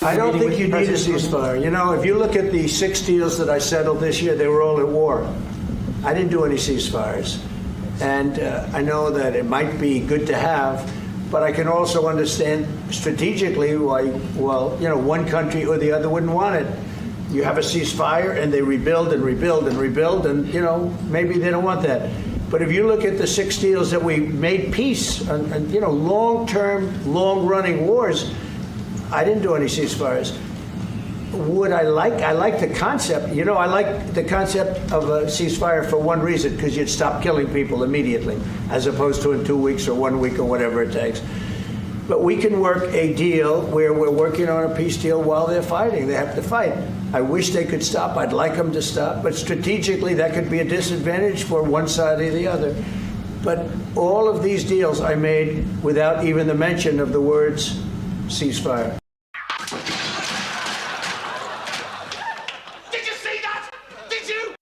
I don't think you need a ceasefire. You know, if you look at the 6 deals that I settled this year, they were all at war. I didn't do any ceasefires. And I know that it might be good to have, but I can also understand strategically why, well, you know, one country or the other wouldn't want it. You have a ceasefire and they rebuild and rebuild and rebuild, and, you know, maybe they don't want that. But if you look at the 6 deals that we made peace and you know, long-term, long-running wars, I didn't do any ceasefires. Would I like the concept, you know, I like the concept of a ceasefire for one reason, because you'd stop killing people immediately, as opposed to in 2 weeks or 1 week or whatever it takes. But we can work a deal where we're working on a peace deal while they're fighting. They have to fight. I wish they could stop. I'd like them to stop. But strategically, that could be a disadvantage for one side or the other. But all of these deals I made without even the mention of the words ceasefire. Did you see that? Did you?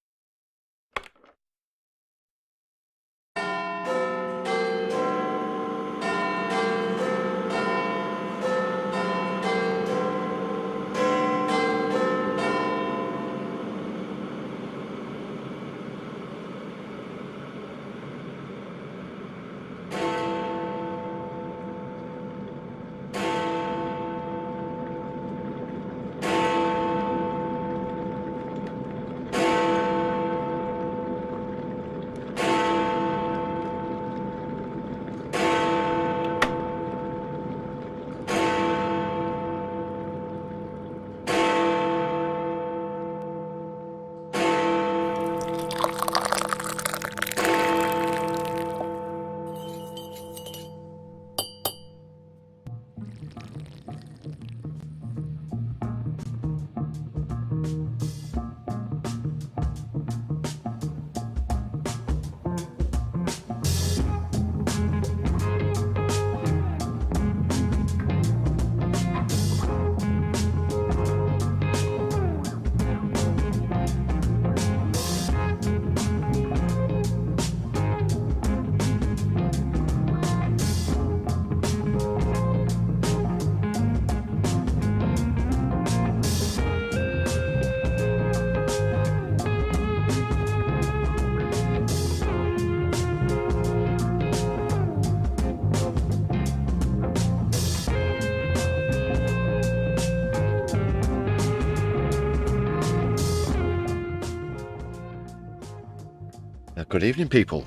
Good evening, people.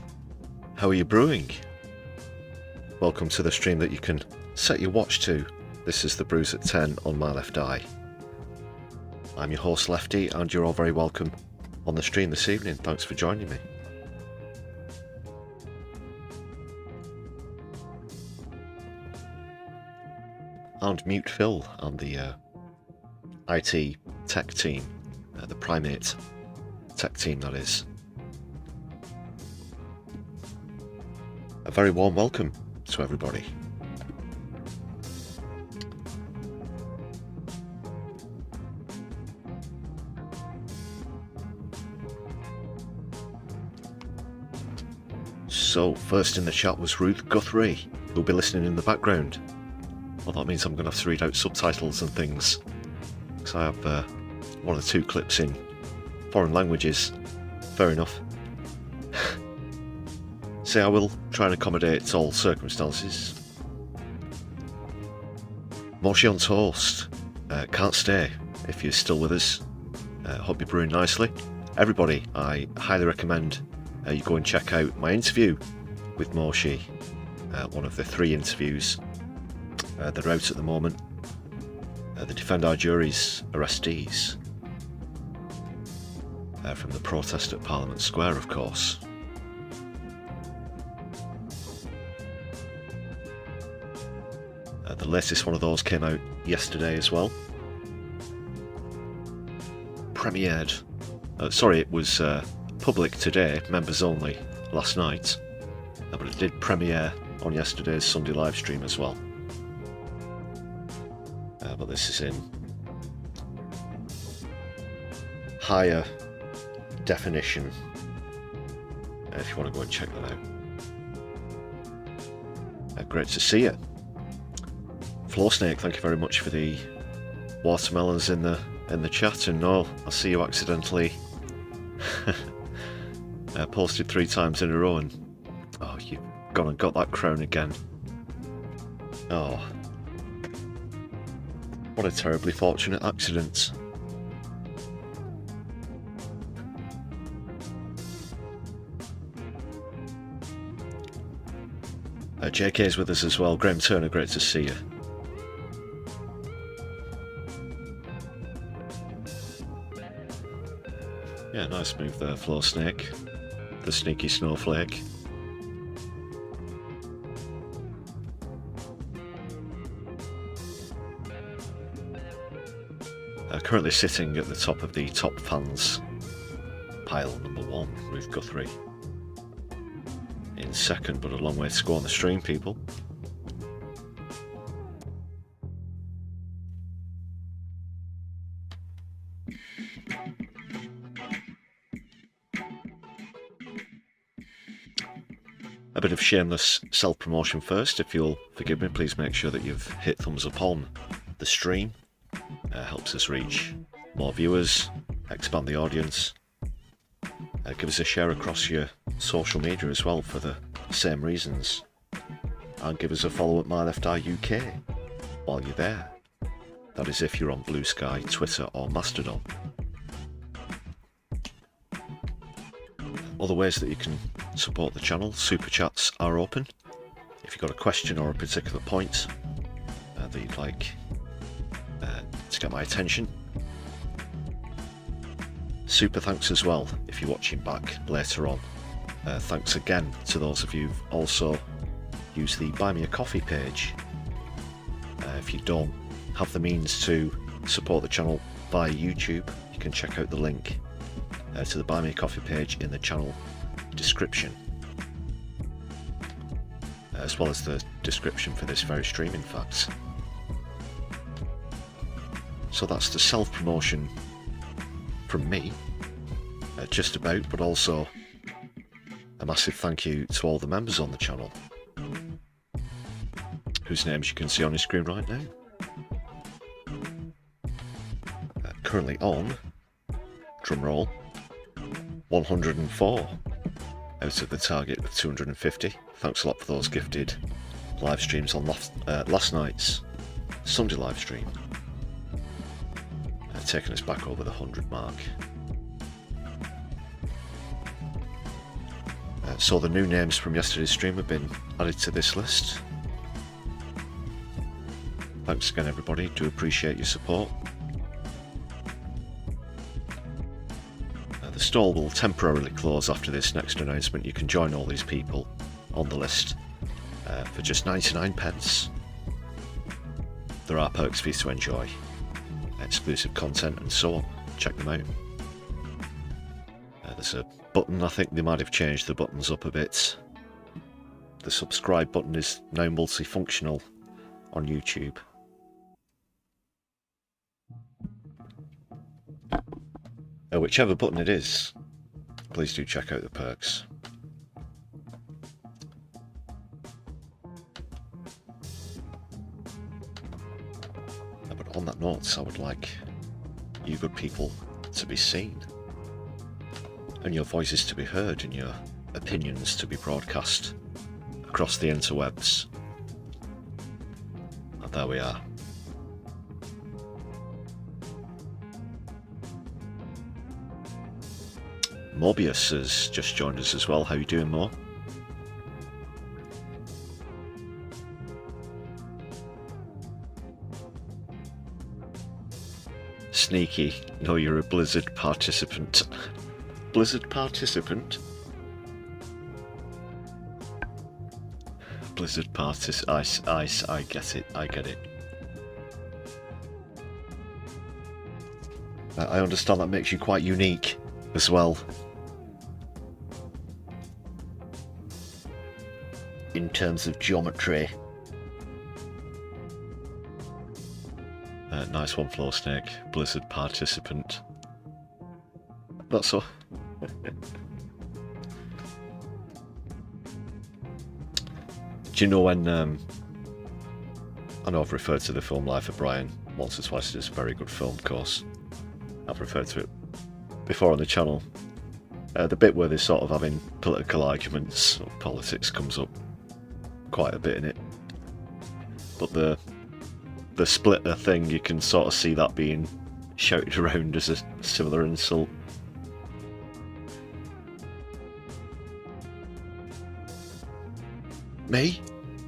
How are you brewing? Welcome to the stream that you can set your watch to. This is the Brews at 10 on my left eye. I'm your host Lefty, and you're all very welcome on the stream this evening. Thanks for joining me. And Mute Phil and the IT tech team, the Primate tech team that is. A very warm welcome to everybody. So, first in the chat was Ruth Guthrie, who'll be listening in the background. Well, that means I'm going to have to read out subtitles and things, because I have one or two clips in foreign languages. Fair enough. So I will try and accommodate all circumstances. Moshi on toast. Can't stay if you're still with us. Hope you're brewing nicely. Everybody, I highly recommend you go and check out my interview with Moshi. One of the 3 interviews that are out at the moment. The Defend Our Jury's arrestees. From the protest at Parliament Square, of course. The latest one of those came out yesterday as well. Premiered. Sorry, it was public today, members only, last night. But it did premiere on yesterday's Sunday live stream as well. But this is in higher definition, if you want to go and check that out. Great to see you. Floor Snake, thank you very much for the watermelons in the chat, and no, I see you accidentally posted 3 times in a row, and oh, you've gone and got that crown again. Oh, what a terribly fortunate accident. JK's with us as well. Graham Turner, great to see you. Yeah, nice move there, Floor Snake. The sneaky snowflake. Currently sitting at the top of the top fans pile, number 1, Ruth Guthrie. In second, but a long way to go on the stream, people. A bit of shameless self-promotion first. If you'll forgive me, please make sure that you've hit thumbs up on the stream. Helps us reach more viewers, expand the audience. Give us a share across your social media as well for the same reasons. And give us a follow at My Left Eye UK while you're there. That is if you're on Blue Sky, Twitter or Mastodon. Other ways that you can support the channel, super chats are open. If you've got a question or a particular point that you'd like to get my attention. Super thanks as well if you're watching back later on. Thanks again to those of you who've also used the Buy Me a Coffee page. If you don't have the means to support the channel via YouTube, you can check out the link to the Buy Me a Coffee page in the channel description, as well as the description for this very stream, in fact. So that's the self-promotion from me, just about, but also a massive thank you to all the members on the channel, whose names you can see on your screen right now. Currently on, drumroll, 104 out of the target of 250. Thanks a lot for those gifted live streams on last night's Sunday live stream, taking us back over the 100 mark. So the new names from yesterday's stream have been added to this list. Thanks again, everybody. Do appreciate your support. The stall will temporarily close after this next announcement. You can join all these people on the list for just 99 pence. There are perks for you to enjoy, exclusive content and so on. Check them out. There's a button, I think they might have changed the buttons up a bit. The subscribe button is now multifunctional on YouTube. Whichever button it is, please do check out the perks. But on that note, I would like you good people to be seen, and your voices to be heard, and your opinions to be broadcast across the interwebs. And there we are. Mobius has just joined us as well. How you doing, Mo? Sneaky. No, you're a Blizzard participant. Blizzard participant? Blizzard participant. Ice. I get it. I understand that makes you quite unique as well. In terms of geometry. Nice one, Floor Snake. Blizzard participant. That's all. Do you know when I know I've referred to the film Life of Brian once or twice. It's a very good film, of course. I've referred to it before on the channel. The bit where they're sort of having political arguments, or politics, comes up quite a bit in it. But the splitter thing, you can sort of see that being shouted around as a similar insult. Me?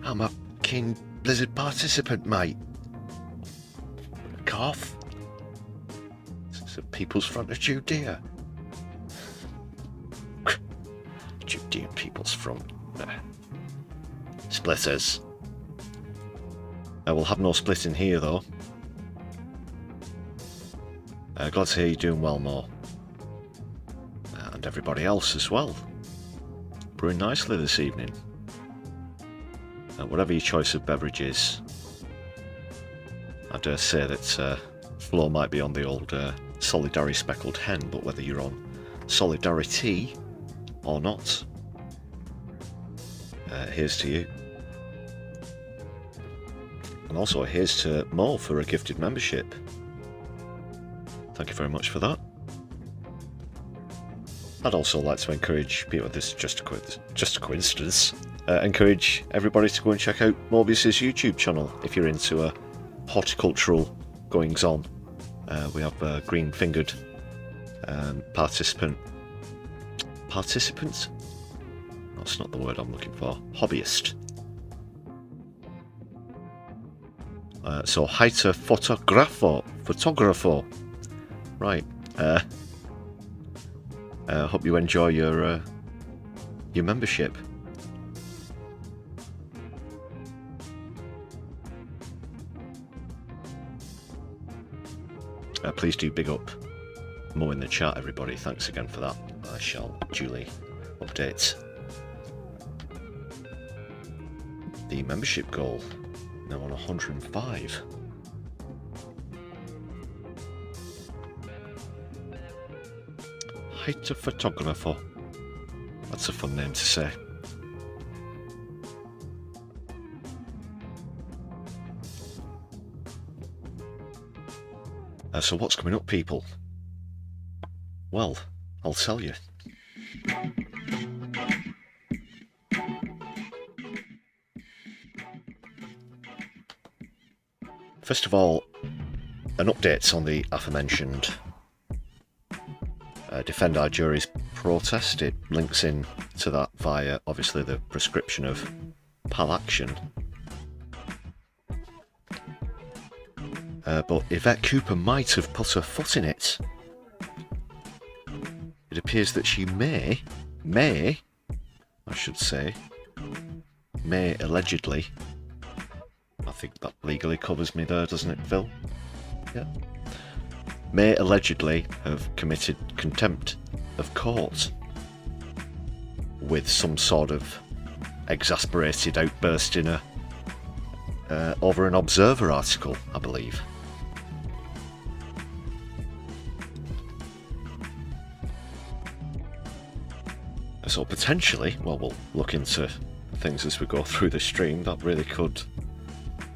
I'm a King Blizzard participant, mate. Cough. It's the People's Front of Judea. Judean People's Front. Splitters. We'll have no splitting here, though. Glad to hear you're doing well, Mo. And everybody else as well. Brewing nicely this evening. Whatever your choice of beverage is, I dare say that Flo might be on the old Solidari speckled hen, but whether you're on Solidari-Tea or not, here's to you. And also here's to Mo for a gifted membership. Thank you very much for that. I'd also like to encourage people, this is just a coincidence, encourage everybody to go and check out Mobius's YouTube channel if you're into horticultural goings on. We have a green fingered participant? That's not the word I'm looking for. Hobbyist. So Heiter Photographer. Right. Hope you enjoy your membership. Please do big up Mo in the chat, everybody. Thanks again for that. I shall duly update the membership goal. Now on 105. Heiter Photographer. That's a fun name to say. So what's coming up, people? Well, I'll tell you. First of all, an update on the aforementioned Defend Our Jury's protest. It links in to that via, obviously, the prescription of PAL action. But Yvette Cooper might have put her foot in it. It appears that she may, I should say, may allegedly, I think that legally covers me there, doesn't it, Phil? Yeah. May allegedly have committed contempt of court with some sort of exasperated outburst in over an Observer article, I believe. So potentially, well, we'll look into things as we go through the stream, that really could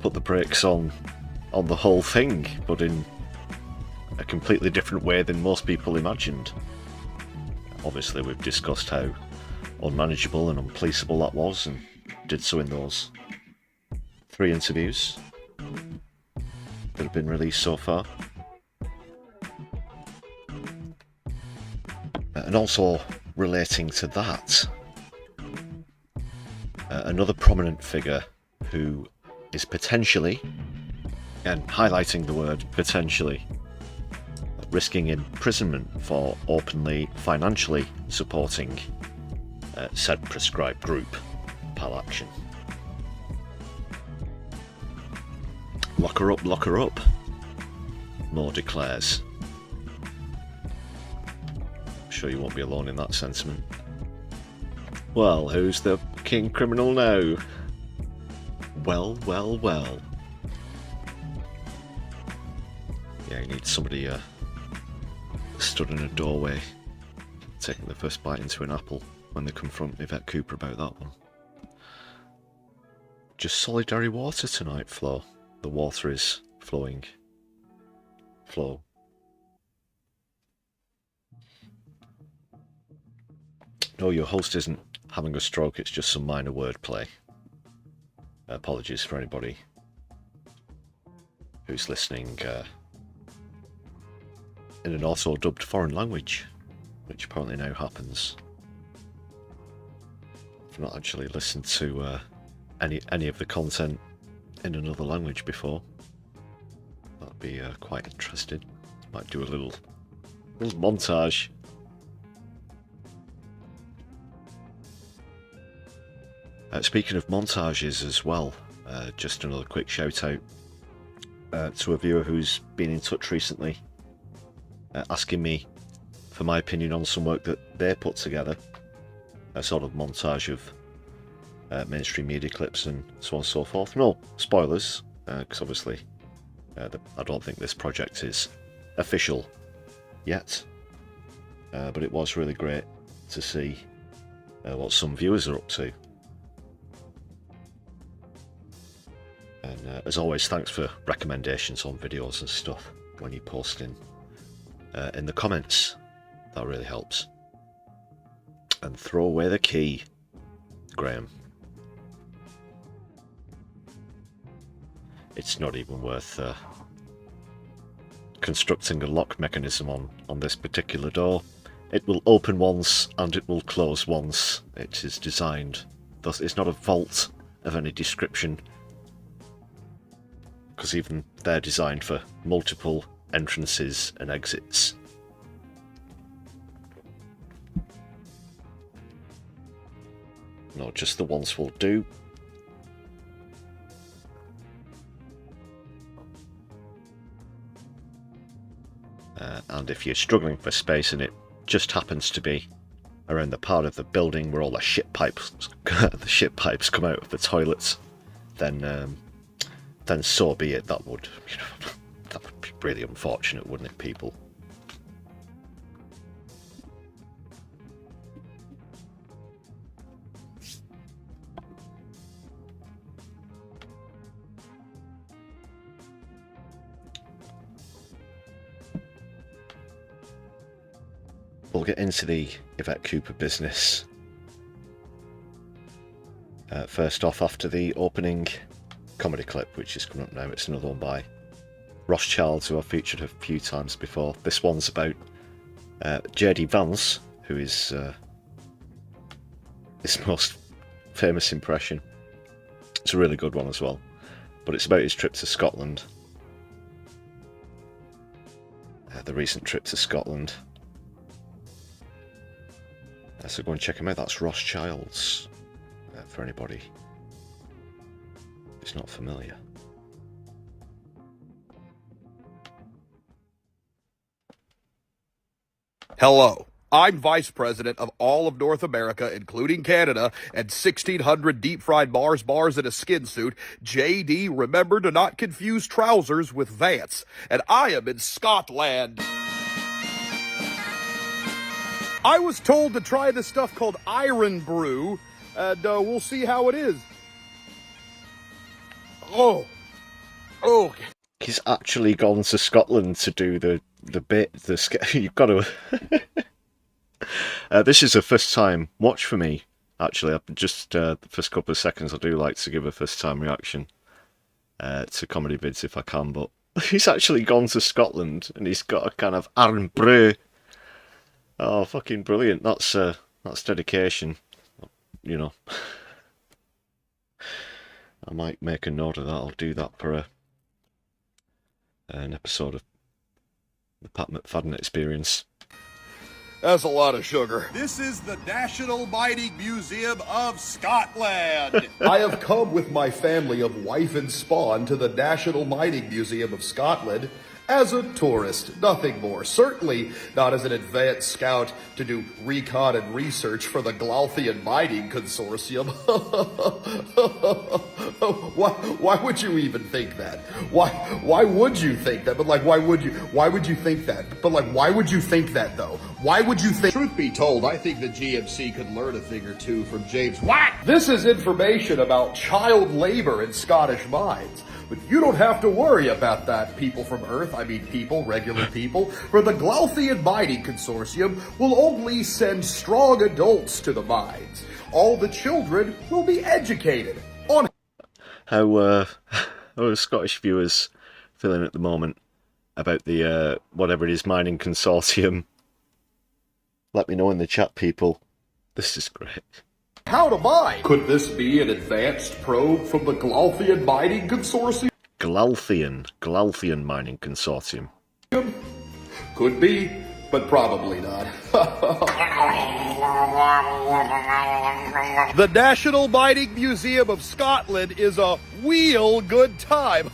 put the brakes on the whole thing, but in a completely different way than most people imagined. Obviously, we've discussed how unmanageable and unpoliceable that was, and did so in those 3 interviews that have been released so far. And also, relating to that, another prominent figure who is potentially, and highlighting the word potentially, risking imprisonment for openly financially supporting said prescribed group, PAL action. Lock her up, Moore declares. Sure you won't be alone in that sentiment. Well, who's the king criminal now? Well. Yeah, you need somebody stood in a doorway taking the first bite into an apple when they confront Yvette Cooper about that one. Just solidary water tonight, Flo. The water is flowing flow. No, your host isn't having a stroke, it's just some minor wordplay. Apologies for anybody who's listening in an auto-dubbed foreign language, which apparently now happens. I've not actually listened to any of the content in another language before. That'd be quite interesting. Might do a little montage. Speaking of montages as well, just another quick shout out to a viewer who's been in touch recently, asking me for my opinion on some work that they put together, a sort of montage of mainstream media clips and so on and so forth. No spoilers, because obviously I don't think this project is official yet, but it was really great to see what some viewers are up to. And as always, thanks for recommendations on videos and stuff when you post in the comments. That really helps. And throw away the key, Graham. It's not even worth constructing a lock mechanism on this particular door. It will open once and it will close once. It is designed, thus it's not a vault of any description, because even they're designed for multiple entrances and exits. No, just the once will do. And if you're struggling for space and it just happens to be around the part of the building where all the shit pipes come out of the toilets, then so be it. That would, that would be really unfortunate, wouldn't it, people? We'll get into the Yvette Cooper business first off after the opening comedy clip, which is coming up now. It's another one by Rothschilds, who I've featured a few times before. This one's about J.D. Vance, who is his most famous impression. It's a really good one as well, but it's about his trip to Scotland. The recent trip to Scotland. So go and check him out. That's Rothschilds, for anybody who's not familiar. Hello, I'm Vice President of all of North America, including Canada, and 1,600 deep-fried bars in a skin suit. JD, remember to not confuse trousers with Vance. And I am in Scotland. I was told to try this stuff called Iron Brew, and we'll see how it is. Oh. He's actually gone to Scotland to do the bit. You've got to. This is a first time watch for me. Actually, I've just the first couple of seconds, I do like to give a first time reaction to comedy vids if I can. But he's actually gone to Scotland and he's got a kind of Iron Brew. Oh, fucking brilliant! That's dedication. You know, I might make a note of that. I'll do that for an episode of the Pat McFadden Experience. That's a lot of sugar. This is the National Mining Museum of Scotland. I have come with my family of wife and spawn to the National Mining Museum of Scotland as a tourist, nothing more. Certainly not as an advanced scout to do recon and research for the Glothian Mining Consortium. Why would you even think that? Why would you think that? But like, why would you think that? But like, why would you think that though? Why would you think? Truth be told, I think the GMC could learn a thing or two from James. What? This is information about child labor in Scottish mines. But you don't have to worry about that, people from Earth. I mean people, regular people. For the Glalthian Mining Consortium will only send strong adults to the mines. All the children will be educated on How are Scottish viewers feeling at the moment about the whatever it is mining consortium? Let me know in the chat, people. This is great. how to mine. Could this be an advanced probe from the Glalthian Mining Consortium? Glalthian Mining Consortium. Could be, but probably not. The National Mining Museum of Scotland is a real good time.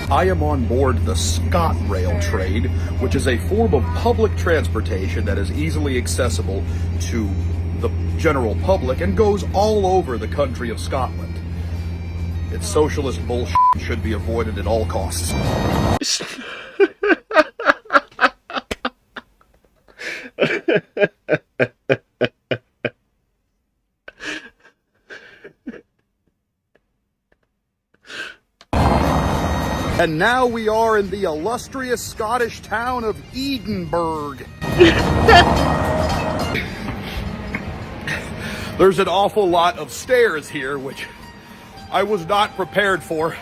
I am on board the ScotRail train, which is a form of public transportation that is easily accessible to the general public and goes all over the country of Scotland. Its socialist bullshit should be avoided at all costs. And now we are in the illustrious Scottish town of Edinburgh. There's an awful lot of stairs here, which I was not prepared for.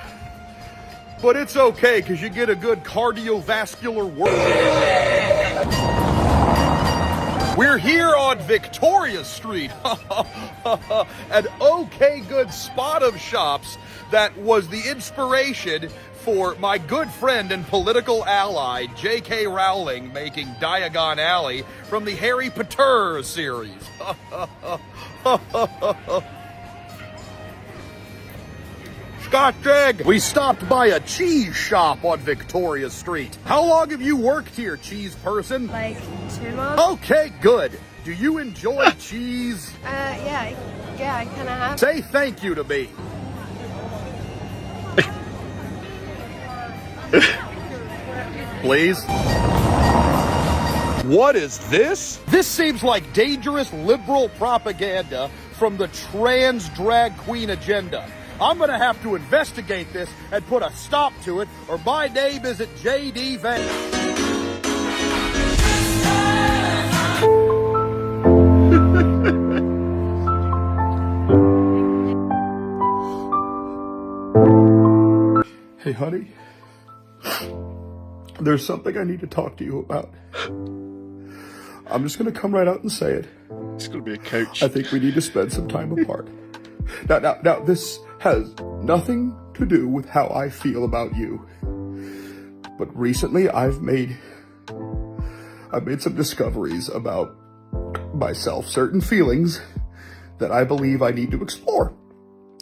But it's okay, because you get a good cardiovascular workout. We're here on Victoria Street. An okay good spot of shops that was the inspiration for my good friend and political ally, J.K. Rowling, making Diagon Alley from the Harry Potter series. Scotch egg! We stopped by a cheese shop on Victoria Street. How long have you worked here, cheese person? Like 2 months? Okay, good. Do you enjoy cheese? Yeah, I kind of have. Say thank you to me. Please. What is this? This seems like dangerous liberal propaganda from the trans drag queen agenda. I'm gonna have to investigate this and put a stop to it, or my name isn't J.D. Vance. Hey, honey. There's something I need to talk to you about. I'm just gonna come right out and say it. It's gonna be a couch. I think we need to spend some time apart. Now, this has nothing to do with how I feel about you. But recently, I've made some discoveries about myself, certain feelings that I believe I need to explore.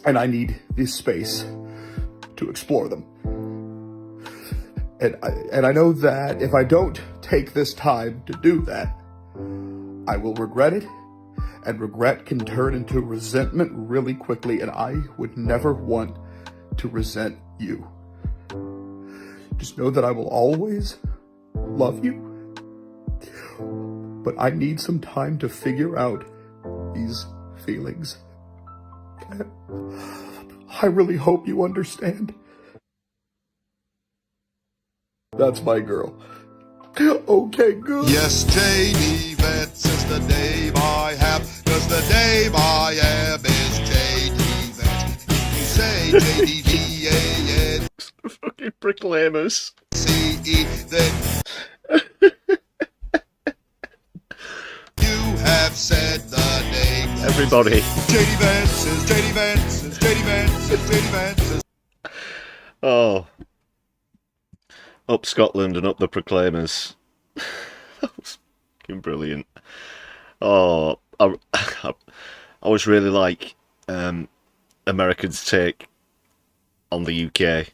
And I need this space to explore them. And I know that if I don't take this time to do that, I will regret it, and regret can turn into resentment really quickly, and I would never want to resent you. Just know that I will always love you, but I need some time to figure out these feelings. I really hope you understand. That's my girl. Okay, good. Yes, J.D. Vance is the name I have, 'cause the name I am is J.D. Vance. If you say J.D.V.A.N. Fucking bricklayers. C.E., then you have said the name. Everybody. J.D. Vance is J.D. Vance is J.D. Vance is J.D. Vance is. Oh. Up Scotland and up the Proclaimers. That was fucking brilliant. Oh, I always really like Americans' take on the UK.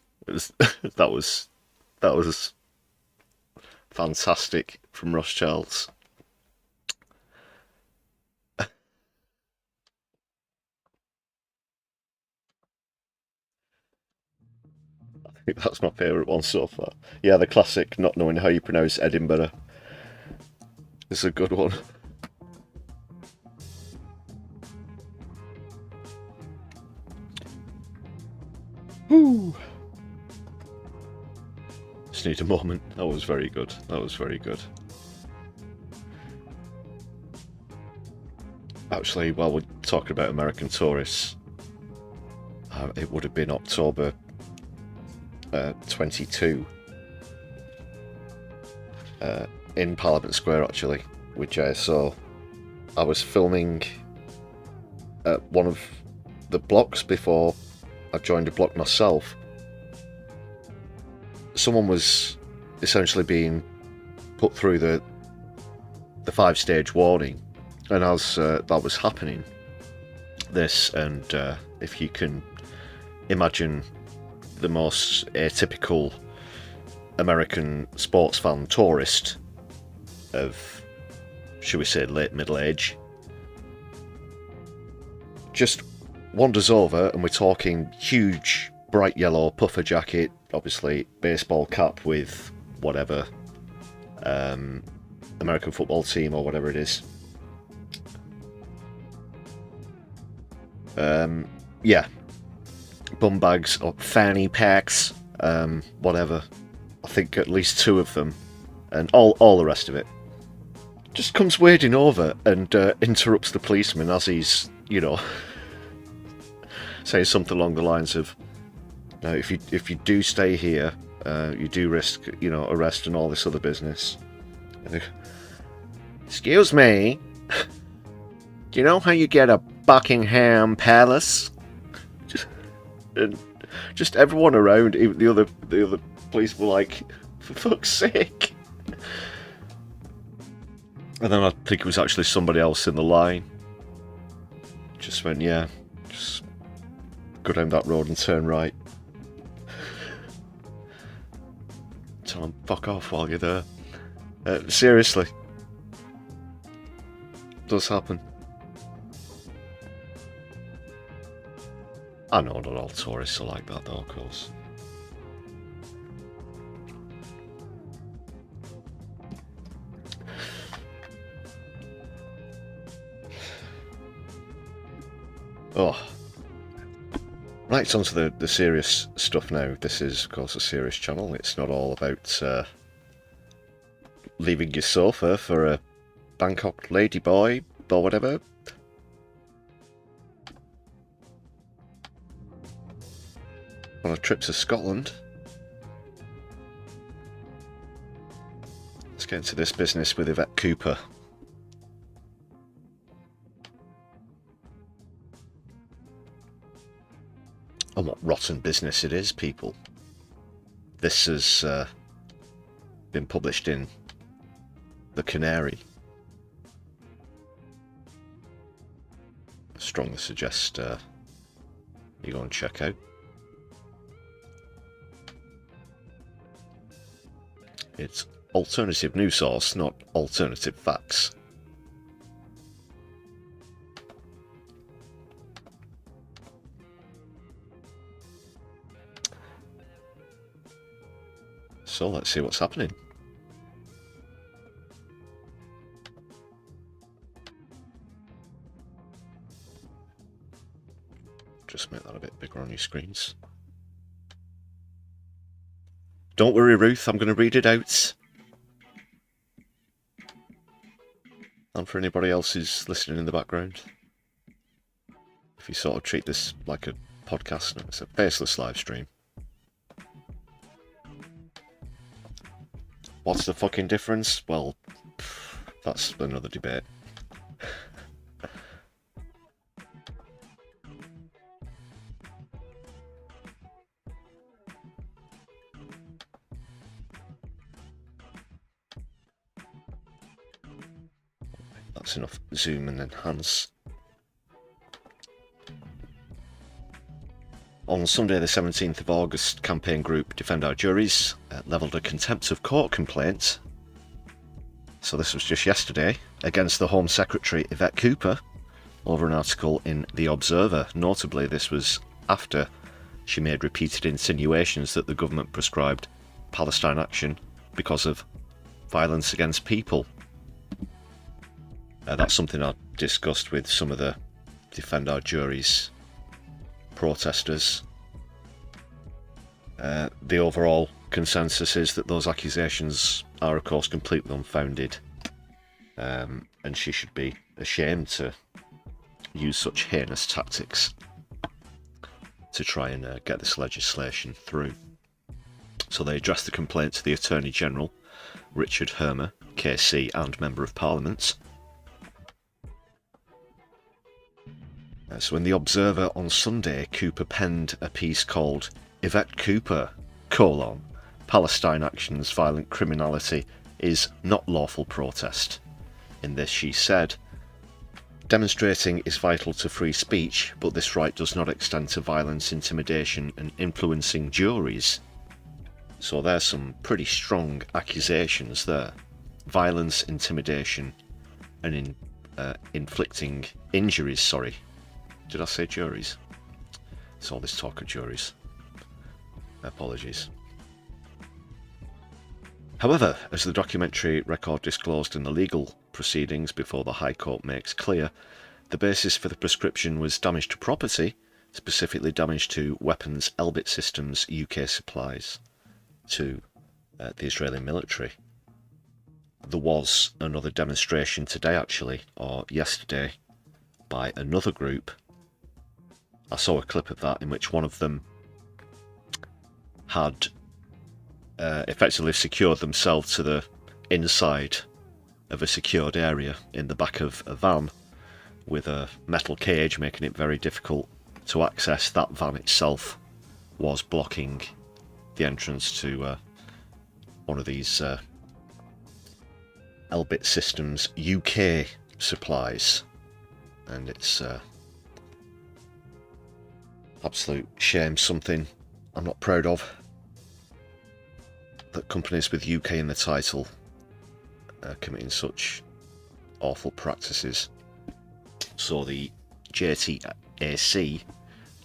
That was fantastic from Rothschilds. I think that's my favourite one so far. Yeah, the classic not knowing how you pronounce Edinburgh is a good one. Just need a moment. That was very good. That was very good. Actually, while we're talking about American tourists, it would have been October 22 in Parliament Square, actually, which I saw. I was filming at one of the blocks before I joined a block myself. Someone was essentially being put through the 5-stage warning, and as that was happening, this, and if you can imagine the most atypical American sports fan tourist of, should we say, late middle age, just wanders over, and we're talking huge bright yellow puffer jacket, obviously baseball cap with whatever American football team or whatever it is. Yeah, bum bags or fanny packs, whatever. I think at least 2 of them, and all the rest of it. Just comes wading over and interrupts the policeman as he's, you know, saying something along the lines of, "Now, if you do stay here, you do risk, you know, arrest and all this other business." And "Excuse me, do you know how you get a Buckingham Palace?" Just everyone around, even the other police, were like, "For fuck's sake!" And then I think it was actually somebody else in the line. Just went, "Yeah, just go down that road and turn right." Tell them fuck off while you're there. Seriously, does happen. I know not all tourists are like that, though, of course. Oh. Right, onto the serious stuff now. This is, of course, a serious channel. It's not all about leaving your sofa for a Bangkok ladyboy or whatever. On a trip to Scotland. Let's get into this business with Yvette Cooper. And what rotten business it is, people. This has been published in The Canary. I strongly suggest you go and check out. It's alternative news source, not alternative facts. So let's see what's happening. Just make that a bit bigger on your screens. Don't worry, Ruth, I'm going to read it out. And for anybody else who's listening in the background, if you sort of treat this like a podcast, no, it's a faceless live stream. What's the fucking difference? Well, that's another debate. That's enough zoom and enhance. On Sunday the 17th of August, campaign group Defend Our Juries levelled a contempt of court complaint, so this was just yesterday, against the Home Secretary Yvette Cooper over an article in The Observer. Notably, this was after she made repeated insinuations that the government prescribed Palestine action because of violence against people. That's something I discussed with some of the Defend Our Juries protesters. The overall consensus is that those accusations are, of course, completely unfounded, and she should be ashamed to use such heinous tactics to try and get this legislation through. So they addressed the complaint to the Attorney General, Richard Hermer, KC and Member of Parliament. So in the Observer on Sunday, Cooper penned a piece called Yvette Cooper, Palestine actions, violent criminality is not lawful protest. In this she said, demonstrating is vital to free speech, but this right does not extend to violence, intimidation and influencing juries. So there's some pretty strong accusations there. Violence, intimidation and inflicting injuries, sorry. Did I say juries? It's all this talk of juries. Apologies. However, as the documentary record disclosed in the legal proceedings before the High Court makes clear, the basis for the prescription was damage to property, specifically damage to weapons Elbit Systems UK supplies to the Israeli military. There was another demonstration today, actually, or yesterday, by another group. I saw a clip of that in which one of them had effectively secured themselves to the inside of a secured area in the back of a van with a metal cage, making it very difficult to access. That van itself was blocking the entrance to one of these Elbit Systems UK supplies, and it's absolute shame, something I'm not proud of, that companies with UK in the title are committing such awful practices. So the JTAC,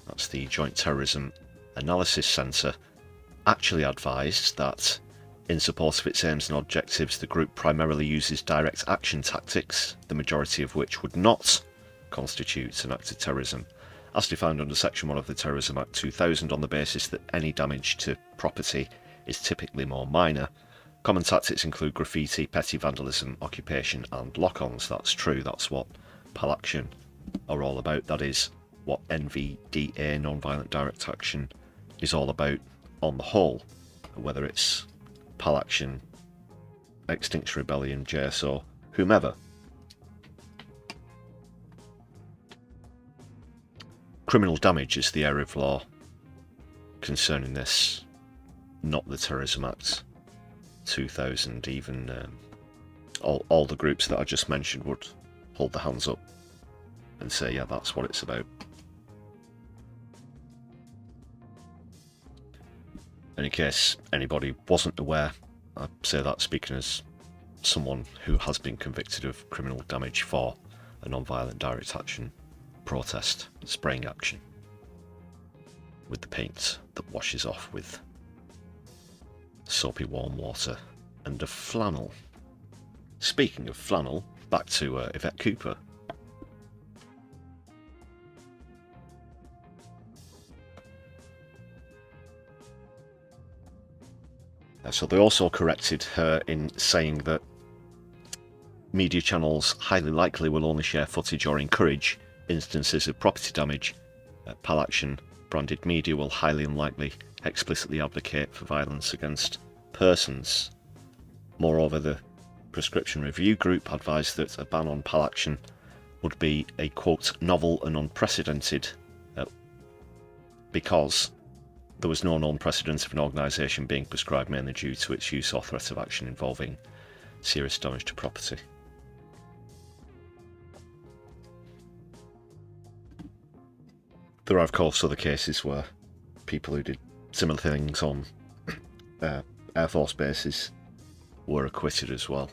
that's the Joint Terrorism Analysis Centre, actually advised that in support of its aims and objectives, the group primarily uses direct action tactics, the majority of which would not constitute an act of terrorism, as defined under Section 1 of the Terrorism Act 2000, on the basis that any damage to property is typically more minor. Common tactics include graffiti, petty vandalism, occupation and lock-ons. That's true, that's what PAL action are all about. That is what NVDA, non-violent direct action, is all about on the whole, whether it's PAL action, Extinction Rebellion, JSO, whomever. Criminal damage is the area of law concerning this, not the Terrorism Act 2000. Even all the groups that I just mentioned would hold their hands up and say, yeah, that's what it's about. And in case anybody wasn't aware, I say that speaking as someone who has been convicted of criminal damage for a non-violent direct action protest spraying action with the paint that washes off with soapy warm water and a flannel. Speaking of flannel, back to Yvette Cooper. So they also corrected her in saying that media channels highly likely will only share footage or encourage instances of property damage. PAL action branded media will highly unlikely explicitly advocate for violence against persons. Moreover, the Prescription Review Group advised that a ban on PAL action would be a, quote, novel and unprecedented, because there was no known precedent of an organisation being prescribed mainly due to its use or threat of action involving serious damage to property. There are, of course, other cases where people who did similar things on Air Force bases were acquitted as well.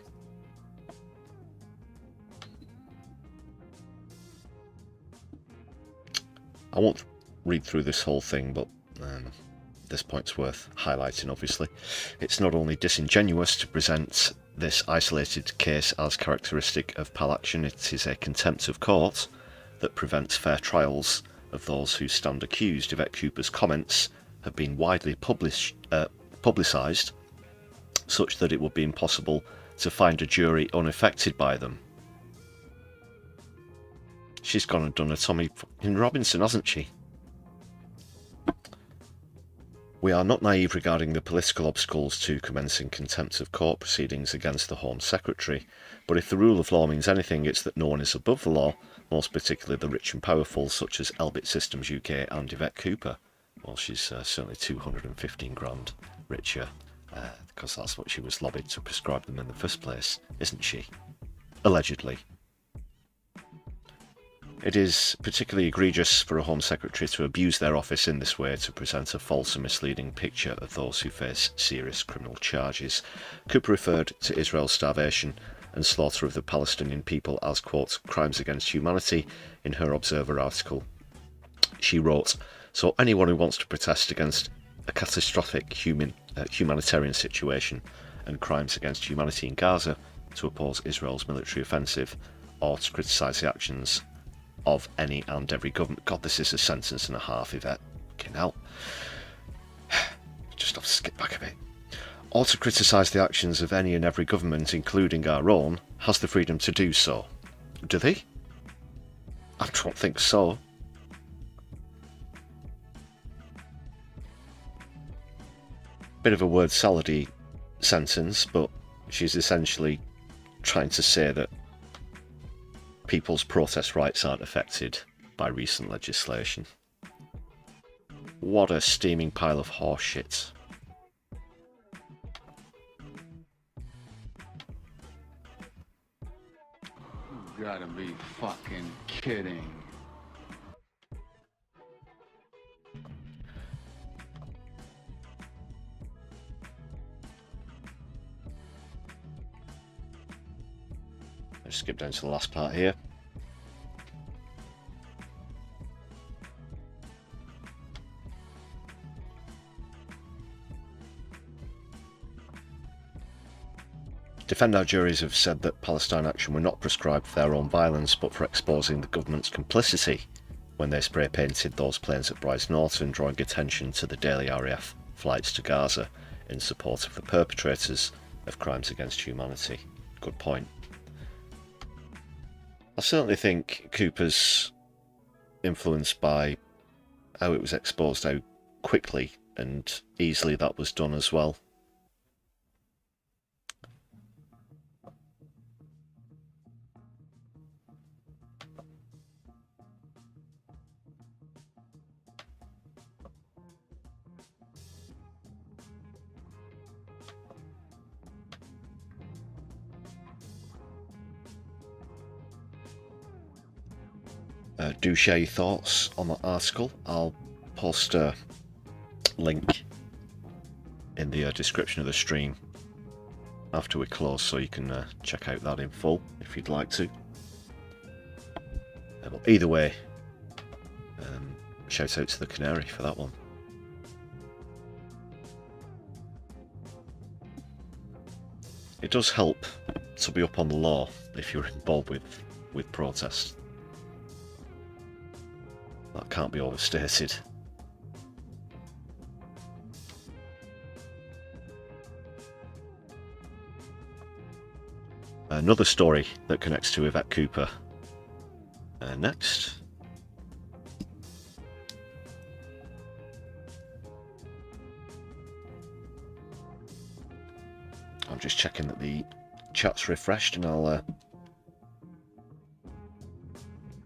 I won't read through this whole thing, but this point's worth highlighting, obviously. It's not only disingenuous to present this isolated case as characteristic of PAL action, it is a contempt of court that prevents fair trials of those who stand accused. Yvette Cooper's comments have been widely publicised, such that it would be impossible to find a jury unaffected by them. She's gone and done a Tommy fucking Robinson, hasn't she? We are not naive regarding the political obstacles to commencing contempt of court proceedings against the Home Secretary, but if the rule of law means anything, it's that no one is above the law, most particularly the rich and powerful, such as Elbit Systems UK and Yvette Cooper. Well, she's certainly 215 grand richer, because that's what she was lobbied to prescribe them in the first place, isn't she? Allegedly. It is particularly egregious for a Home Secretary to abuse their office in this way to present a false and misleading picture of those who face serious criminal charges. Cooper referred to Israel's starvation and slaughter of the Palestinian people as, quote, crimes against humanity in her Observer article. She wrote, "So anyone who wants to protest against a catastrophic humanitarian situation and crimes against humanity in Gaza, to oppose Israel's military offensive, or to criticise the actions of any and every government..." God, this is a sentence and a half, Yvette. Fucking hell. Just have to skip back a bit. "Or to criticise the actions of any and every government, including our own, has the freedom to do so." Do they? I don't think so. Bit of a word salady sentence, but she's essentially trying to say that people's protest rights aren't affected by recent legislation. What a steaming pile of horseshit. You gotta be fucking kidding. Let's skip down to the last part here. Defend-our juries have said that Palestine Action were not prescribed for their own violence, but for exposing the government's complicity when they spray-painted those planes at Brize Norton, drawing attention to the daily RAF flights to Gaza in support of the perpetrators of crimes against humanity. Good point. I certainly think Cooper's influenced by how it was exposed, how quickly and easily that was done as well. Do share your thoughts on that article. I'll post a link in the description of the stream after we close, so you can check out that in full if you'd like to. But either way, shout out to the Canary for that one. It does help to be up on the law if you're involved with protests. That can't be overstated. Another story that connects to Yvette Cooper. Next. I'm just checking that the chat's refreshed, and I'll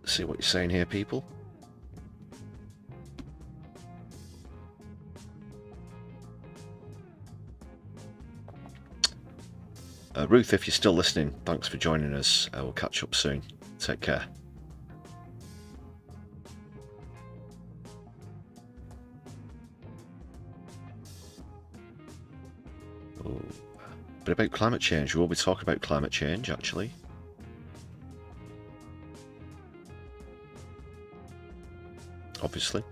see what you're saying here, people. Ruth, if you're still listening, thanks for joining us. We'll catch up soon. Take care. Oh, bit about climate change. We will be talking about climate change, actually. Obviously.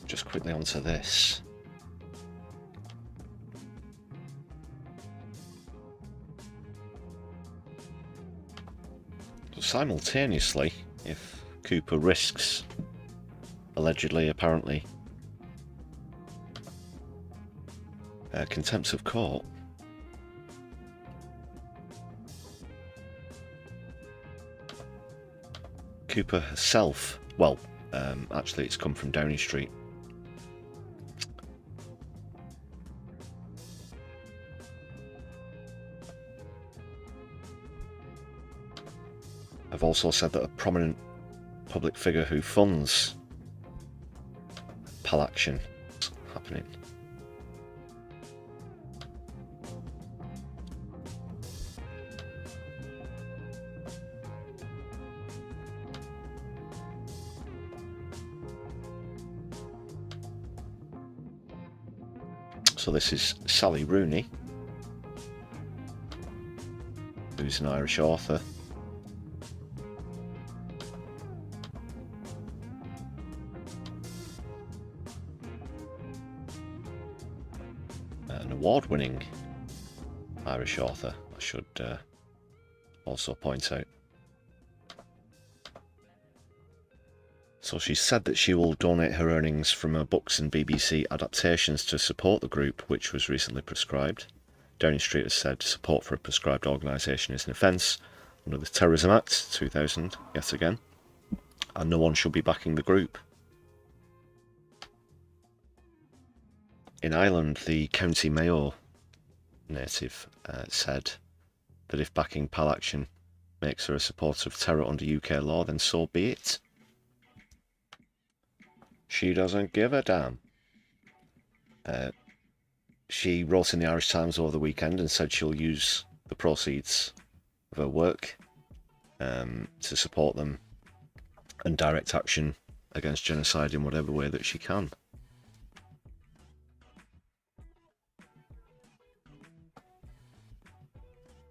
Just quickly onto this. simultaneously, if Cooper risks, allegedly, apparently, contempt of court, Cooper herself, well, actually it's come from Downing Street. I've also said that a prominent public figure who funds PAL action is happening. So this is Sally Rooney, who's an Irish author. An award-winning Irish author, I should also point out. So she said that she will donate her earnings from her books and BBC adaptations to support the group, which was recently proscribed. Downing Street has said support for a proscribed organisation is an offence under the Terrorism Act 2000, yet again, and no one should be backing the group. In Ireland, the County Mayo native said that if backing PAL action makes her a supporter of terror under UK law, then so be it. She doesn't give a damn. She wrote in the Irish Times over the weekend and said she'll use the proceeds of her work to support them and direct action against genocide in whatever way that she can.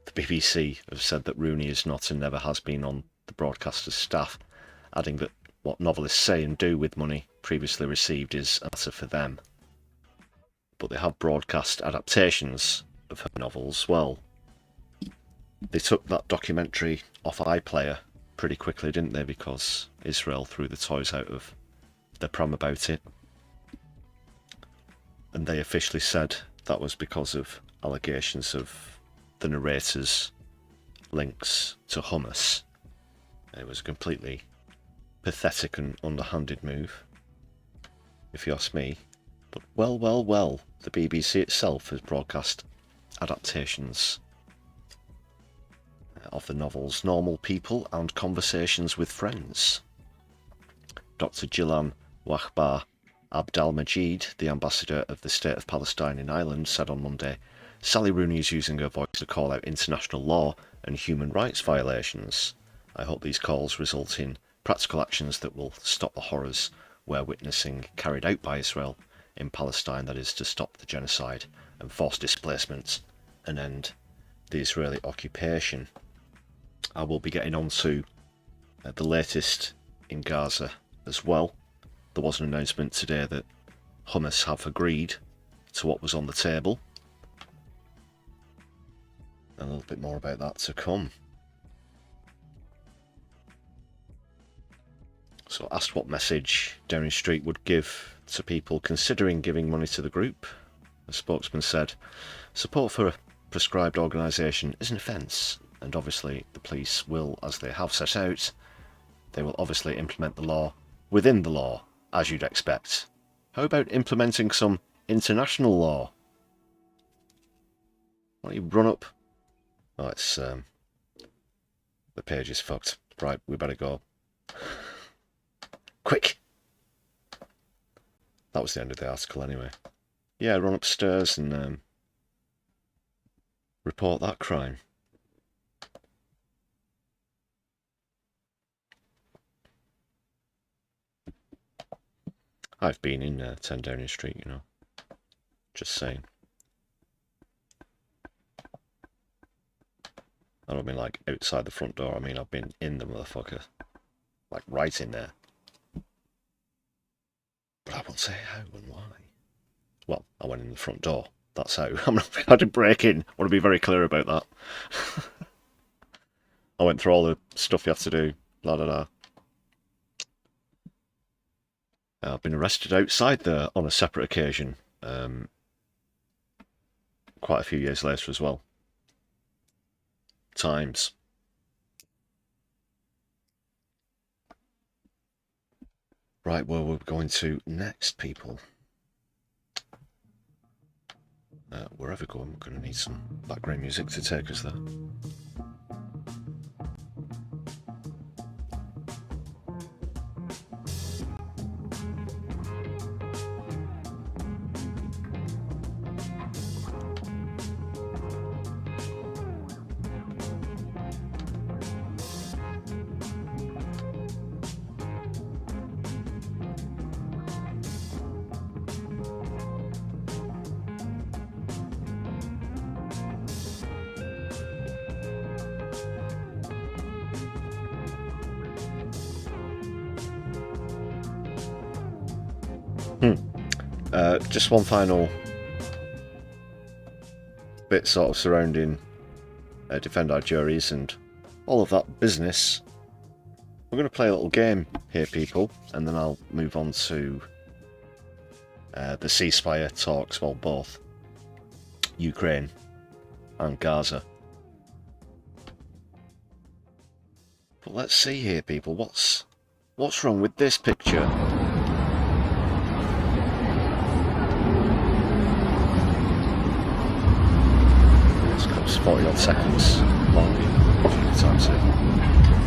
The BBC have said that Rooney is not and never has been on the broadcaster's staff, adding that what novelists say and do with money previously received is a matter for them. But they have broadcast adaptations of her novels. Well, they took that documentary off iPlayer pretty quickly, didn't they? Because Israel threw the toys out of their pram about it. And they officially said that was because of allegations of the narrator's links to Hamas. It was a completely pathetic and underhanded move, if you ask me. But well, the BBC itself has broadcast adaptations of the novels Normal People and Conversations with Friends. Dr. Gillan Wahba Abdel-Majid, the ambassador of the State of Palestine in Ireland, said on Monday, Sally Rooney is using her voice to call out international law and human rights violations. I hope these calls result in practical actions that will stop the horrors we're witnessing carried out by Israel in Palestine, that is, to stop the genocide and forced displacement and end the Israeli occupation. I will be getting on to the latest in Gaza as well. There was an announcement today that Hamas have agreed to what was on the table. A little bit more about that to come. So asked what message Downing Street would give to people considering giving money to the group, a spokesman said, support for a prescribed organisation is an offence, and obviously the police will, as they have set out, they will obviously implement the law within the law, as you'd expect. How about implementing some international law? Why don't you run up? Oh, it's, the page is fucked. Right, we better go. Quick! That was the end of the article anyway. Yeah, run upstairs and report that crime. I've been in 10 Downing Street, you know. Just saying. I don't mean like outside the front door, I mean I've been in the motherfucker. Like right in there. But I won't say how and why. Well, I went in the front door. That's how. I didn't break in. I want to be very clear about that. I went through all the stuff you have to do, blah, blah, blah. I've been arrested outside there on a separate occasion, quite a few years later as well. Times. Right, where we're going to next, people. Wherever we're going, we're going to need some background music to take us there. Just one final bit sort of surrounding defend our juries and all of that business. We're going to play a little game here, people, and then I'll move on to the ceasefire talks, well, both Ukraine and Gaza. But let's see here, people, what's wrong with this picture? It's got 40 odd seconds long. Time to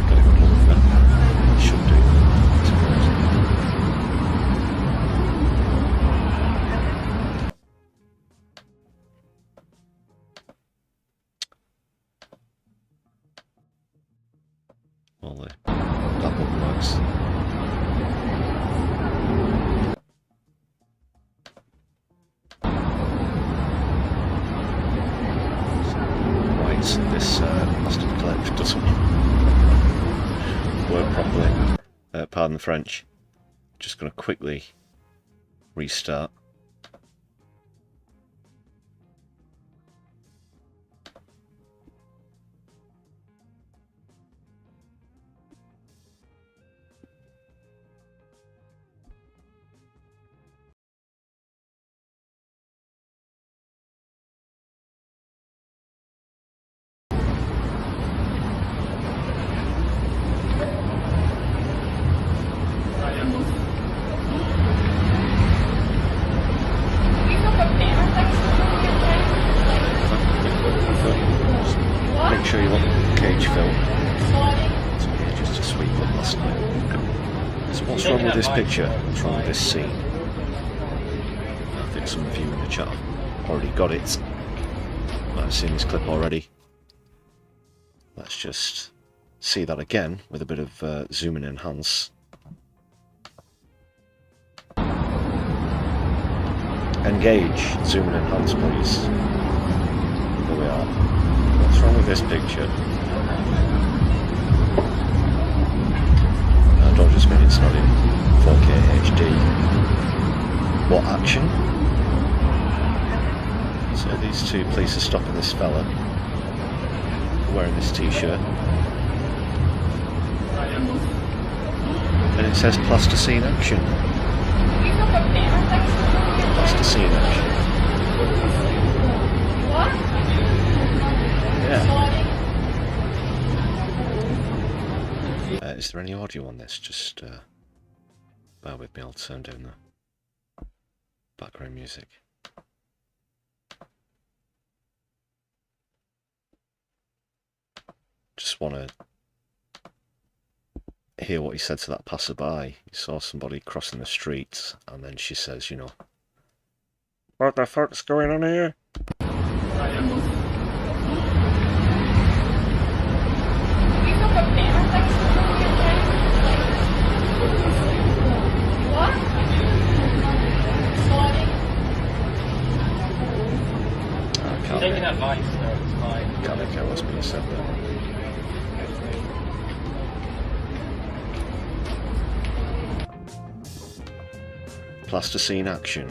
get a good look at that. Should do. Well, that button works. Right, this bastard clip doesn't work properly. Pardon the French. Just going to quickly restart. Make sure you want the cage filled. So yeah, just a sweet one last night. So what's wrong with this picture? What's wrong with this scene? I think some of you in the chat have already got it. Might have seen this clip already. Let's just see that again with a bit of zoom and enhance. Engage, zoom and enhance, please. Here we are. What's wrong with this picture? I don't just mean it's not in 4K HD. What action? So these two police are stopping this fella wearing this t-shirt. And it says plasticine action. Plasticine action. Yeah. Is there any audio on this? Just bear with me, I'll turn down the background music. Just want to hear what he said to that passerby. He saw somebody crossing the street, and then she says, you know, "What the fuck's going on here?" Taking advice, so it's fine. Can't make out what's being said there. Plasticine action.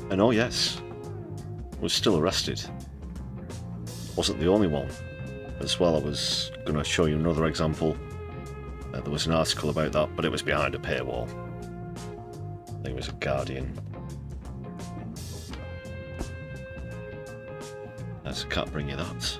And oh yes, was still arrested wasn't the only one as well. I was going to show you another example. There was an article about that, but it was behind a paywall. I think it was a Guardian. So I can't bring you that.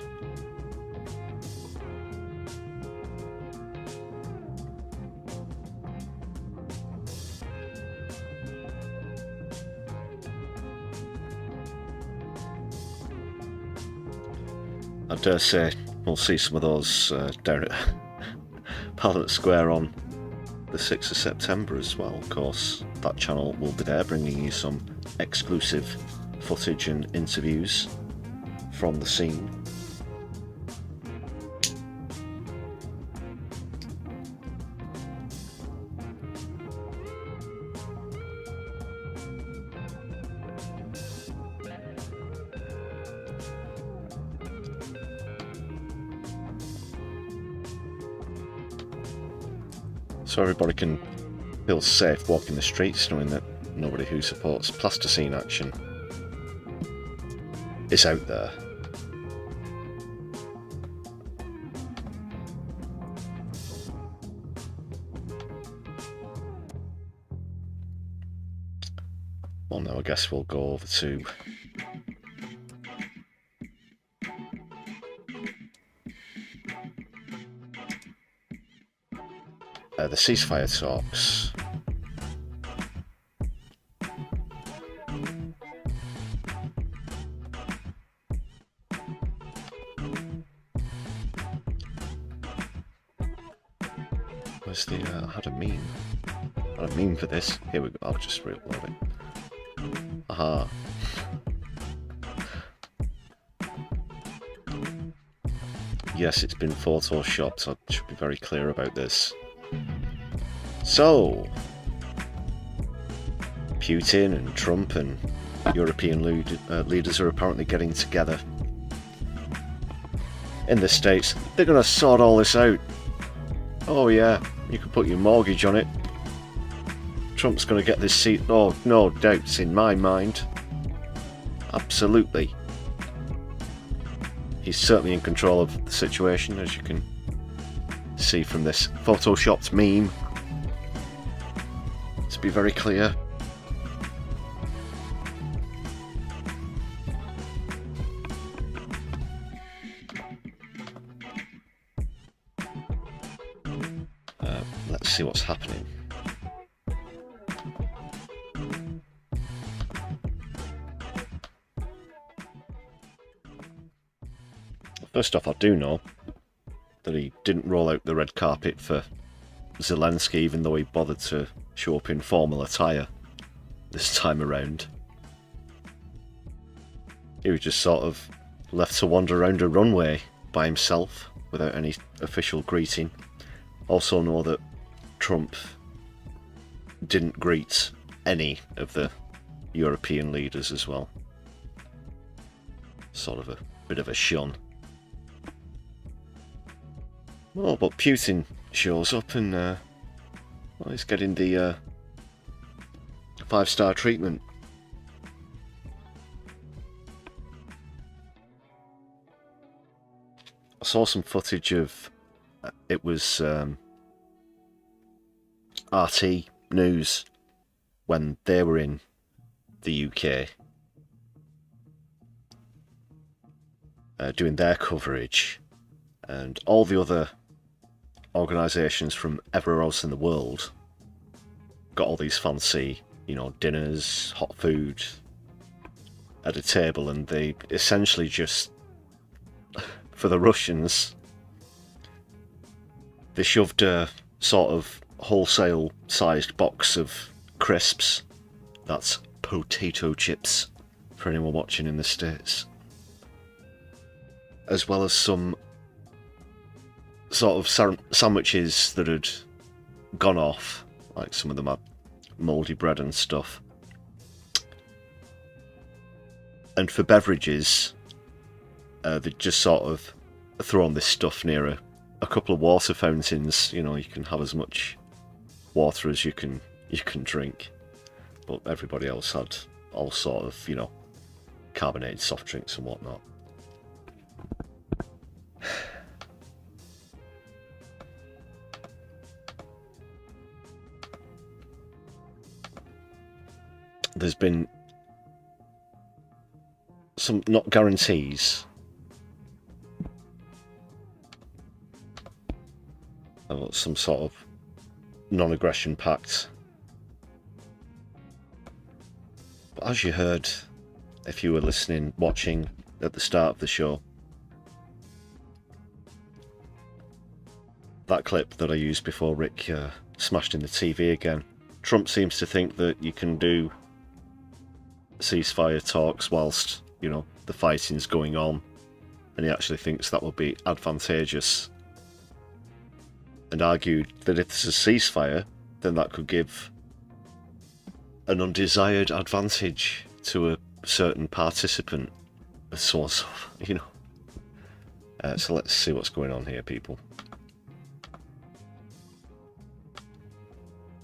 I dare say we'll see some of those down at Parliament Square on the 6th of September as well. Of course, that channel will be there bringing you some exclusive footage and interviews from the scene. So everybody can feel safe walking the streets knowing that nobody who supports plasticine action is out there. Well, now I guess we'll go over to the ceasefire talks. Where's the, I had a meme. I had a meme for this. Here we go, I'll just re-upload it. Aha. Yes, it's been photoshopped, I should be very clear about this. So, Putin and Trump and European leaders are apparently getting together in the States. They're going to sort all this out. Oh yeah, you can put your mortgage on it. Trump's going to get this seat. Oh, no doubts in my mind. Absolutely. He's certainly in control of the situation, as you can see from this photoshopped meme. To be very clear. Let's see what's happening. First off, I do know that he didn't roll out the red carpet for Zelensky, even though he bothered to show up in formal attire this time around. He was just sort of left to wander around a runway by himself without any official greeting. Also know that Trump didn't greet any of the European leaders as well. Sort of a bit of a shun. Oh, but Putin shows up and well, he's getting the 5-star treatment. I saw some footage of it was RT News when they were in the UK doing their coverage, and all the other organisations from everywhere else in the world got all these fancy, you know, dinners, hot food at a table, and they essentially just, for the Russians, they shoved a sort of wholesale sized box of crisps. That's potato chips for anyone watching in the States, as well as some sort of sandwiches that had gone off, like some of them had mouldy bread and stuff. And for beverages, they'd just sort of thrown this stuff near a couple of water fountains. You know, you can have as much water as you can drink, but everybody else had all sort of, you know, carbonated soft drinks and whatnot. there's been some, not guarantees, of some sort of non-aggression pact. But as you heard, if you were listening, watching at the start of the show, that clip that I used before Rick smashed in the TV again, Trump seems to think that you can do ceasefire talks whilst, you know, the fighting's going on, and he actually thinks that will be advantageous, and argued that if there's a ceasefire, then that could give an undesired advantage to a certain participant, a source of, you know. So let's see what's going on here, people.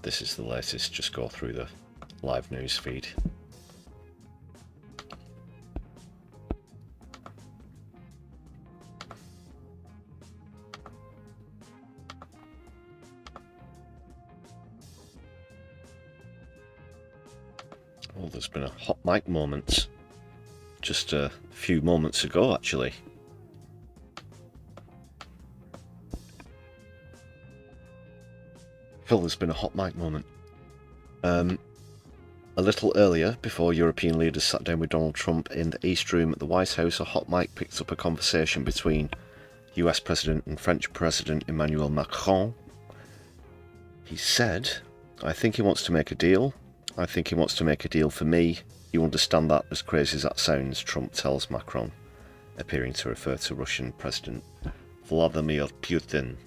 This is the latest, just go through the live news feed. Well, there's been a hot mic moment just a few moments ago, actually. Phil, there's been a hot mic moment. A little earlier, before European leaders sat down with Donald Trump in the East Room at the White House, a hot mic picked up a conversation between US President and French President Emmanuel Macron. He said, "I think he wants to make a deal. I think he wants to make a deal for me. You understand that, as crazy as that sounds," Trump tells Macron, appearing to refer to Russian President Vladimir Putin.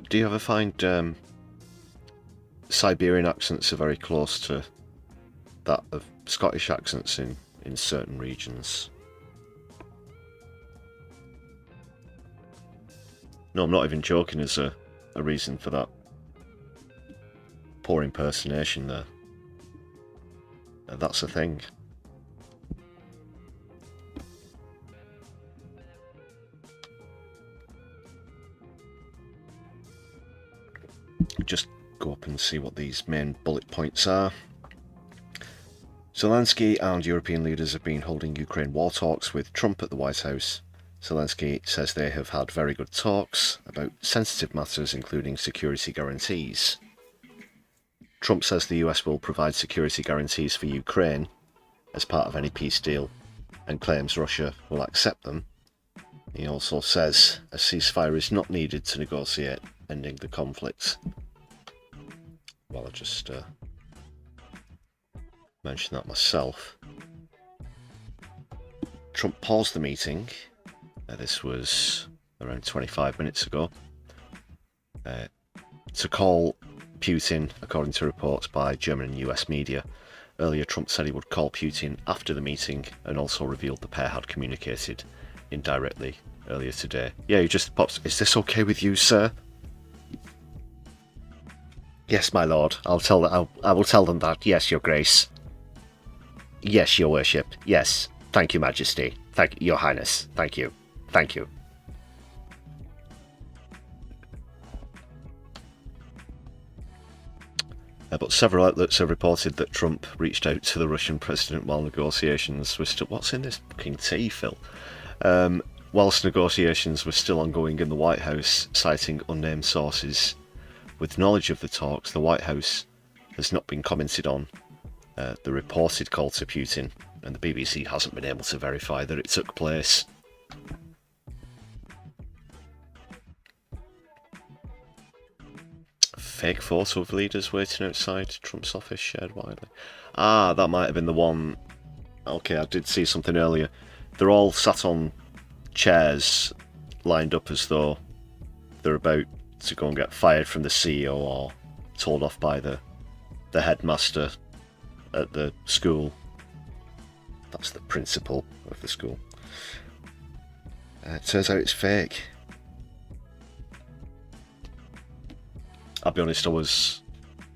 Do you ever find Siberian accents are very close to that of Scottish accents in certain regions? No, I'm not even joking as a reason for that poor impersonation there. That's a thing. Just go up and see what these main bullet points are. Zelensky and European leaders have been holding Ukraine war talks with Trump at the White House. Zelensky says they have had very good talks about sensitive matters, including security guarantees. Trump says the US will provide security guarantees for Ukraine as part of any peace deal, and claims Russia will accept them. He also says a ceasefire is not needed to negotiate ending the conflict. Well, I just mentioned that myself. Trump paused the meeting. This was around 25 minutes ago. To call Putin, according to reports by German and US media. Earlier, Trump said he would call Putin after the meeting, and also revealed the pair had communicated indirectly earlier today. Yeah, he just pops, "Is this okay with you, sir?" "Yes, my lord. I will tell them that. Yes, your grace. Yes, your worship. Yes. Thank you, majesty. Thank your highness. Thank you. Thank you." But several outlets have reported that Trump reached out to the Russian president while negotiations were still... What's in this fucking tea, Phil? Whilst negotiations were still ongoing in the White House, citing unnamed sources with knowledge of the talks. The White House has not been commented on the reported call to Putin, and the BBC hasn't been able to verify that it took place. Fake photo of leaders waiting outside Trump's office shared widely. Ah, that might have been the one. Okay, I did see something earlier. They're all sat on chairs, lined up as though they're about to go and get fired from the CEO or told off by the headmaster at the school. That's the principal of the school. It turns out it's fake. I'll be honest, I was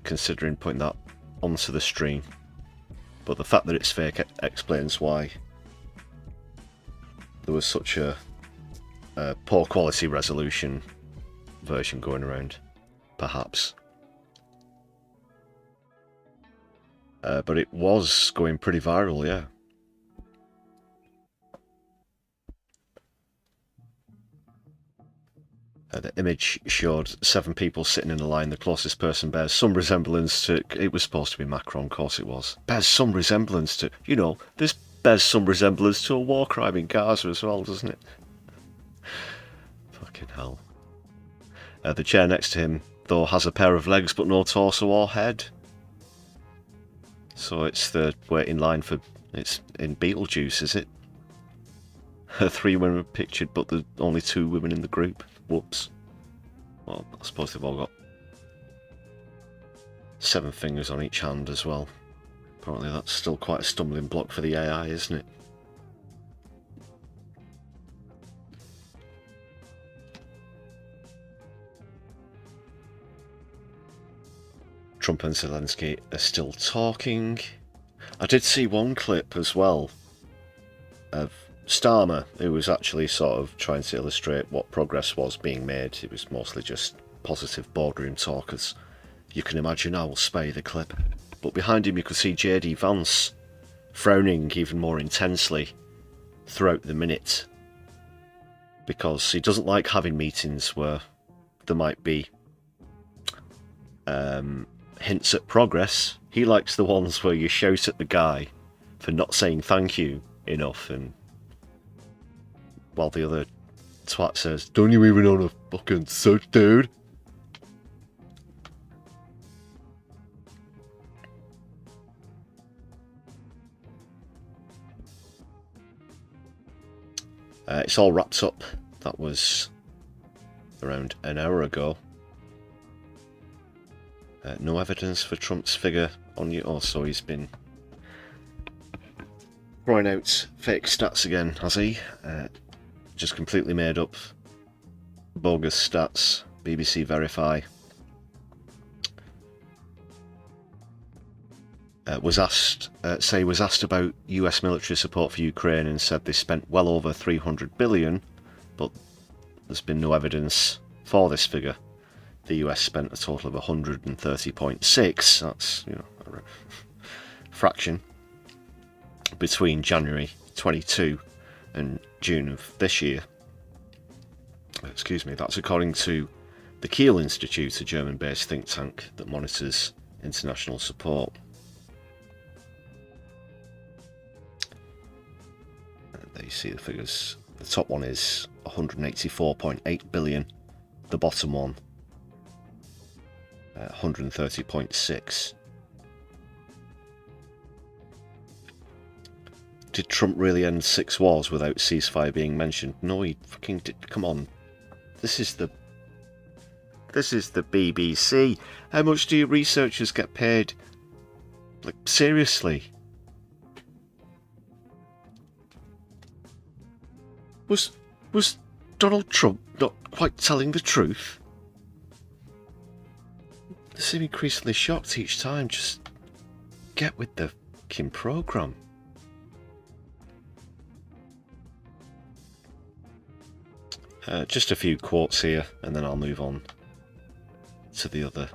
considering putting that onto the stream, but the fact that it's fake explains why there was such a poor quality resolution version going around, perhaps. But it was going pretty viral, yeah. The image showed 7 people sitting in a line. The closest person bears some resemblance to... It was supposed to be Macron, of course it was. Bears some resemblance to... You know, this bears some resemblance to a war crime in Gaza as well, doesn't it? Fucking hell. The chair next to him, though, has a pair of legs but no torso or head. So it's the waiting line for... It's in Beetlejuice, is it? 3 women are pictured, but there's only 2 women in the group. Whoops. Well, I suppose they've all got 7 fingers on each hand as well. Apparently that's still quite a stumbling block for the AI, isn't it? Trump and Zelensky are still talking. I did see one clip as well of Starmer, who was actually sort of trying to illustrate what progress was being made. It was mostly just positive boardroom talk, as you can imagine. I will spare you the clip. But behind him you could see J.D. Vance frowning even more intensely throughout the minute, because he doesn't like having meetings where there might be hints at progress. He likes the ones where you shout at the guy for not saying thank you enough, and while the other twat says, "Don't you even own a fucking suit, dude?" It's all wrapped up. That was around an hour ago. No evidence for Trump's figure on you. Also, he's been throwing out fake stats again, has he? Just completely made up, bogus stats. BBC Verify. Was asked about US military support for Ukraine and said they spent well over 300 billion, but there's been no evidence for this figure. The US spent a total of 130.6. That's, you know, a fraction between January 22 and June of this year. Excuse me. That's according to the Kiel Institute, a German-based think tank that monitors international support. There you see the figures. The top one is 184.8 billion. The bottom one, 130.6. Did Trump really end 6 wars without ceasefire being mentioned? No, he fucking did. Come on. This is the BBC. How much do your researchers get paid? Like, seriously? Was Donald Trump not quite telling the truth? They seem increasingly shocked each time. Just get with the fucking programme. Just a few quotes here, and then I'll move on to the other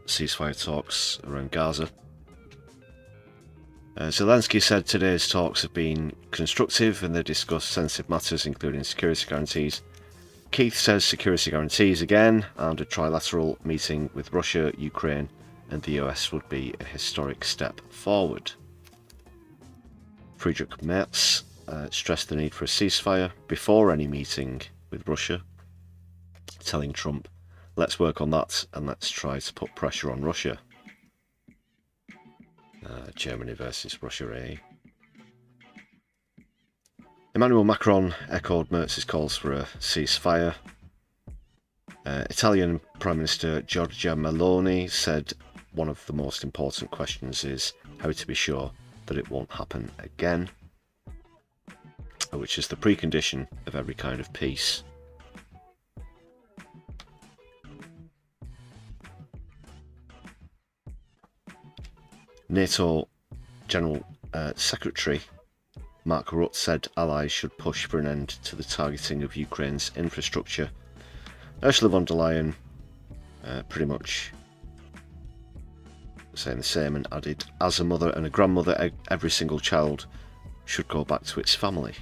ceasefire talks around Gaza. Zelensky said today's talks have been constructive and they discussed sensitive matters including security guarantees. Keith says security guarantees again, and a trilateral meeting with Russia, Ukraine and the US would be a historic step forward. Friedrich Merz stressed the need for a ceasefire before any meeting with Russia, telling Trump, "Let's work on that and let's try to put pressure on Russia." Germany versus Russia, eh? Emmanuel Macron echoed Merz's calls for a ceasefire. Italian Prime Minister Giorgia Meloni said one of the most important questions is how to be sure that it won't happen again, which is the precondition of every kind of peace. NATO General Secretary Mark Rutte said allies should push for an end to the targeting of Ukraine's infrastructure. Ursula von der Leyen pretty much saying the same and added, as a mother and a grandmother, every single child should go back to its family.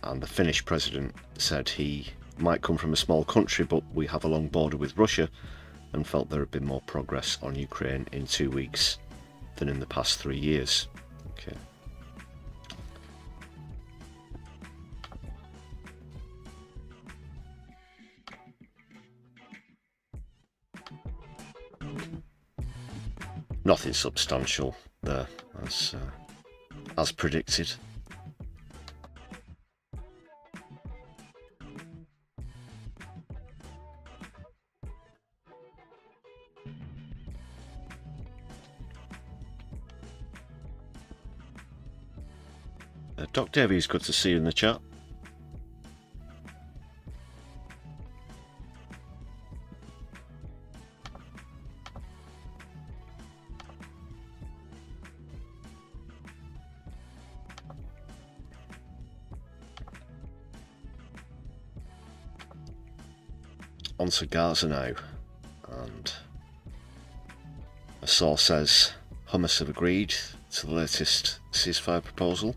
And the Finnish president said he might come from a small country, but we have a long border with Russia, and felt there had been more progress on Ukraine in 2 weeks than in the past 3 years. Okay. Nothing substantial there, as predicted. Doc Davies, good to see you in the chat. On to Gaza now, and a source says Hamas have agreed to the latest ceasefire proposal.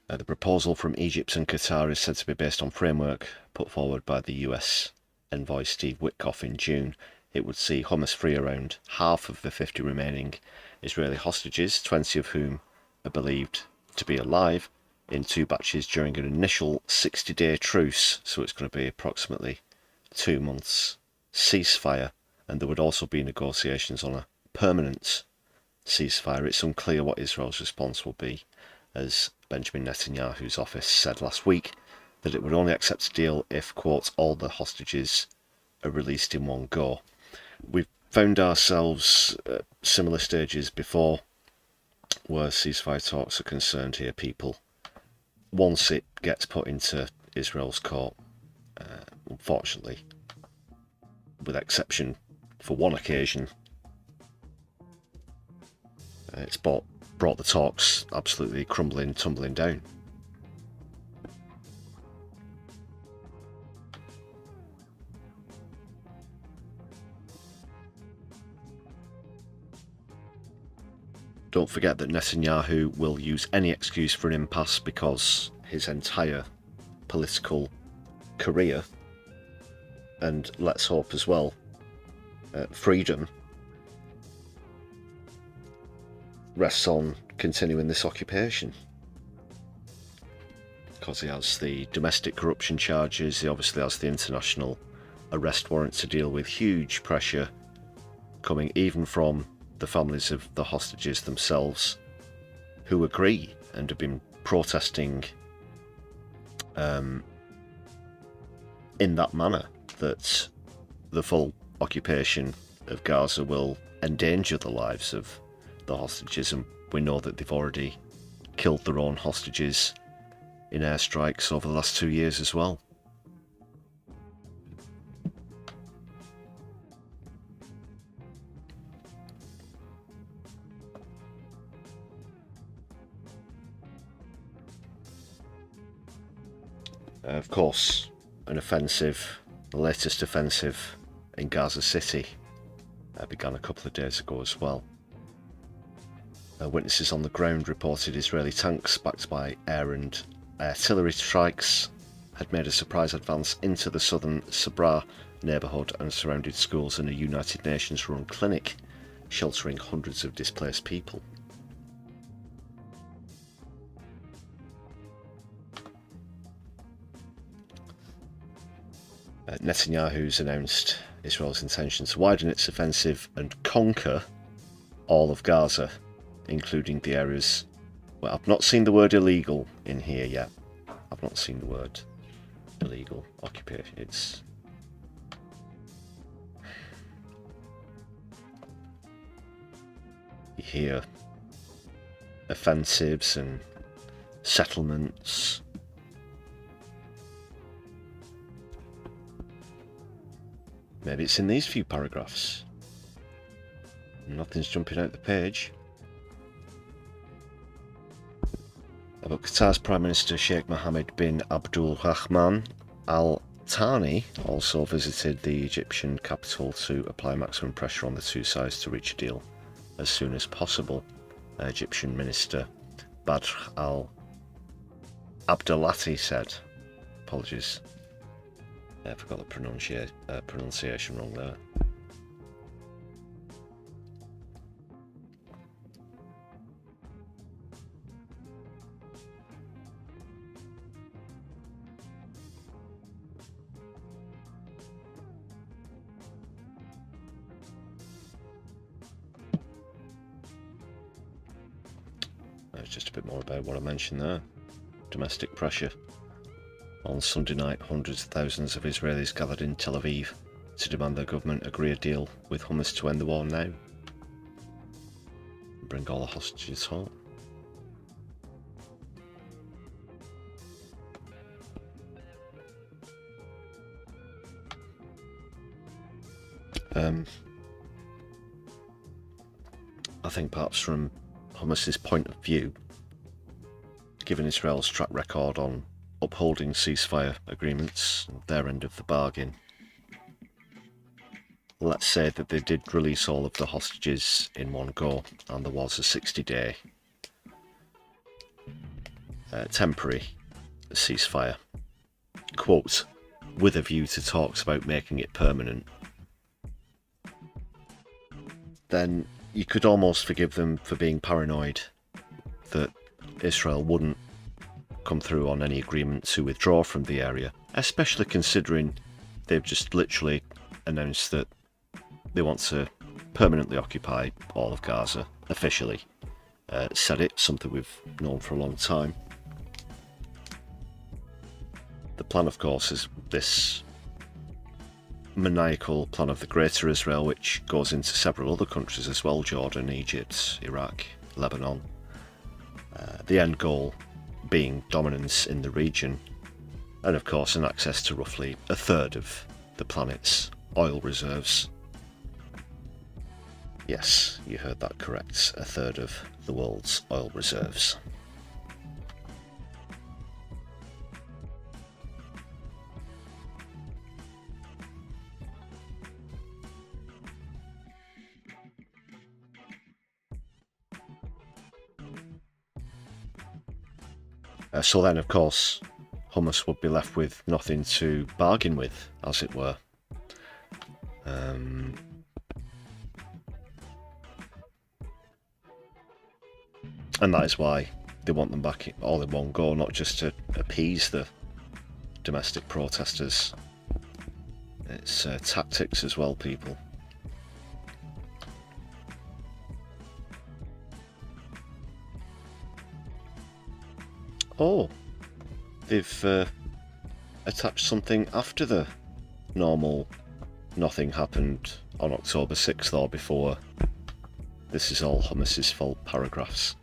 The proposal from Egypt and Qatar is said to be based on framework put forward by the US envoy Steve Witkoff in June. It would see Hamas free around half of the 50 remaining Israeli hostages, 20 of whom are believed to be alive, in 2 batches during an initial 60-day truce, so it's going to be approximately 2 months ceasefire, and there would also be negotiations on a permanent ceasefire. It's unclear what Israel's response will be, as Benjamin Netanyahu's office said last week that it would only accept a deal if, quote, all the hostages are released in one go. We've found ourselves at similar stages before where ceasefire talks are concerned here, people. Once it gets put into Israel's court, unfortunately, with exception for one occasion, it's brought the talks absolutely tumbling down. Don't forget that Netanyahu will use any excuse for an impasse, because his entire political career, and let's hope as well, freedom, rests on continuing this occupation. Because he has the domestic corruption charges, he obviously has the international arrest warrant to deal with, huge pressure coming even from the families of the hostages themselves, who agree and have been protesting in that manner, that the full occupation of Gaza will endanger the lives of the hostages, and we know that they've already killed their own hostages in airstrikes over the last 2 years as well. Of course, an offensive, the latest offensive in Gaza City, began a couple of days ago as well. Witnesses on the ground reported Israeli tanks backed by air and artillery strikes had made a surprise advance into the southern Sabra neighbourhood and surrounded schools and a United Nations run clinic sheltering hundreds of displaced people. Netanyahu's announced Israel's intention to widen its offensive and conquer all of Gaza, including the areas. Well, I've not seen the word illegal in here yet. I've not seen the word illegal occupation. It's you hear offensives and settlements. Maybe it's in these few paragraphs. Nothing's jumping out the page. About Qatar's Prime Minister Sheikh Mohammed bin Abdul Rahman Al Thani also visited the Egyptian capital to apply maximum pressure on the two sides to reach a deal as soon as possible. Egyptian Minister Badr Al Abdelati said. Apologies. I forgot the pronunciation wrong there. Just a bit more about what I mentioned there. Domestic pressure. On Sunday night, hundreds of thousands of Israelis gathered in Tel Aviv to demand their government agree a deal with Hamas to end the war now. Bring all the hostages home. I think perhaps from Hamas's point of view, given Israel's track record on upholding ceasefire agreements, their end of the bargain, let's say that they did release all of the hostages in one go and there was a 60-day temporary ceasefire, quote, with a view to talks about making it permanent, then you could almost forgive them for being paranoid that Israel wouldn't come through on any agreement to withdraw from the area, especially considering they've just literally announced that they want to permanently occupy all of Gaza, officially. Said it, something we've known for a long time. The plan, of course, is this maniacal plan of the Greater Israel, which goes into several other countries as well: Jordan, Egypt, Iraq, Lebanon. The end goal being dominance in the region, and of course an access to roughly a third of the planet's oil reserves. Yes, you heard that correct, a third of the world's oil reserves. So then, of course, Hamas would be left with nothing to bargain with, as it were. And that is why they want them back all in one go, not just to appease the domestic protesters. It's tactics as well, people. Oh, they've attached something after the normal nothing happened on October 6th or before. This is all Hamas's fault paragraphs.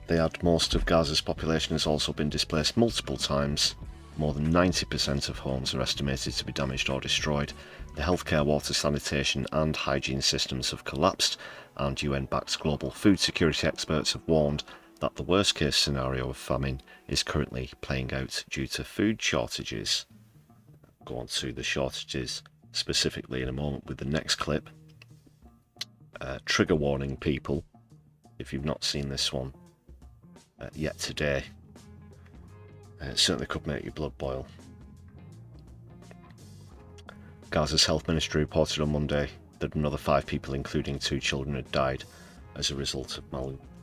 They add most of Gaza's population has also been displaced multiple times. More than 90% of homes are estimated to be damaged or destroyed. The healthcare, water, sanitation and hygiene systems have collapsed, and UN-backed global food security experts have warned that the worst case scenario of famine is currently playing out due to food shortages. I'll go on to the shortages specifically in a moment with the next clip. Trigger warning, people, if you've not seen this one yet today. It certainly could make your blood boil. Gaza's health ministry reported on Monday that another 5 people, including 2 children, had died as a result of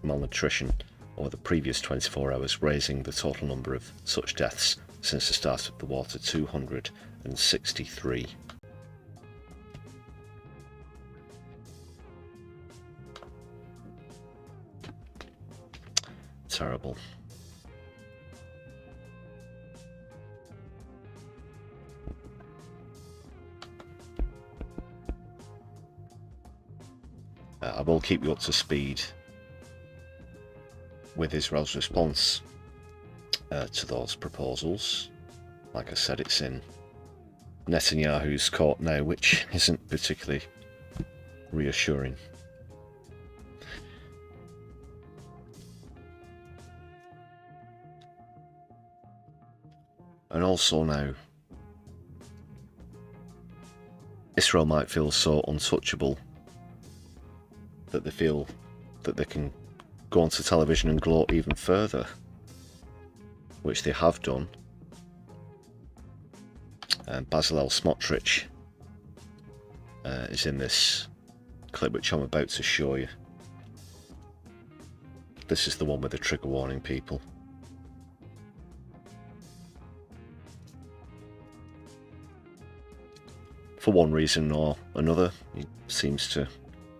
malnutrition over the previous 24 hours, raising the total number of such deaths since the start of the war to 263. Terrible. I will keep you up to speed with Israel's response to those proposals. Like I said, it's in Netanyahu's court now, which isn't particularly reassuring. And also now, Israel might feel so untouchable that they feel that they can go onto television and gloat even further, which they have done. Bezalel Smotrich is in this clip which I'm about to show you. This is the one with the trigger warning, people. For one reason or another, he seems to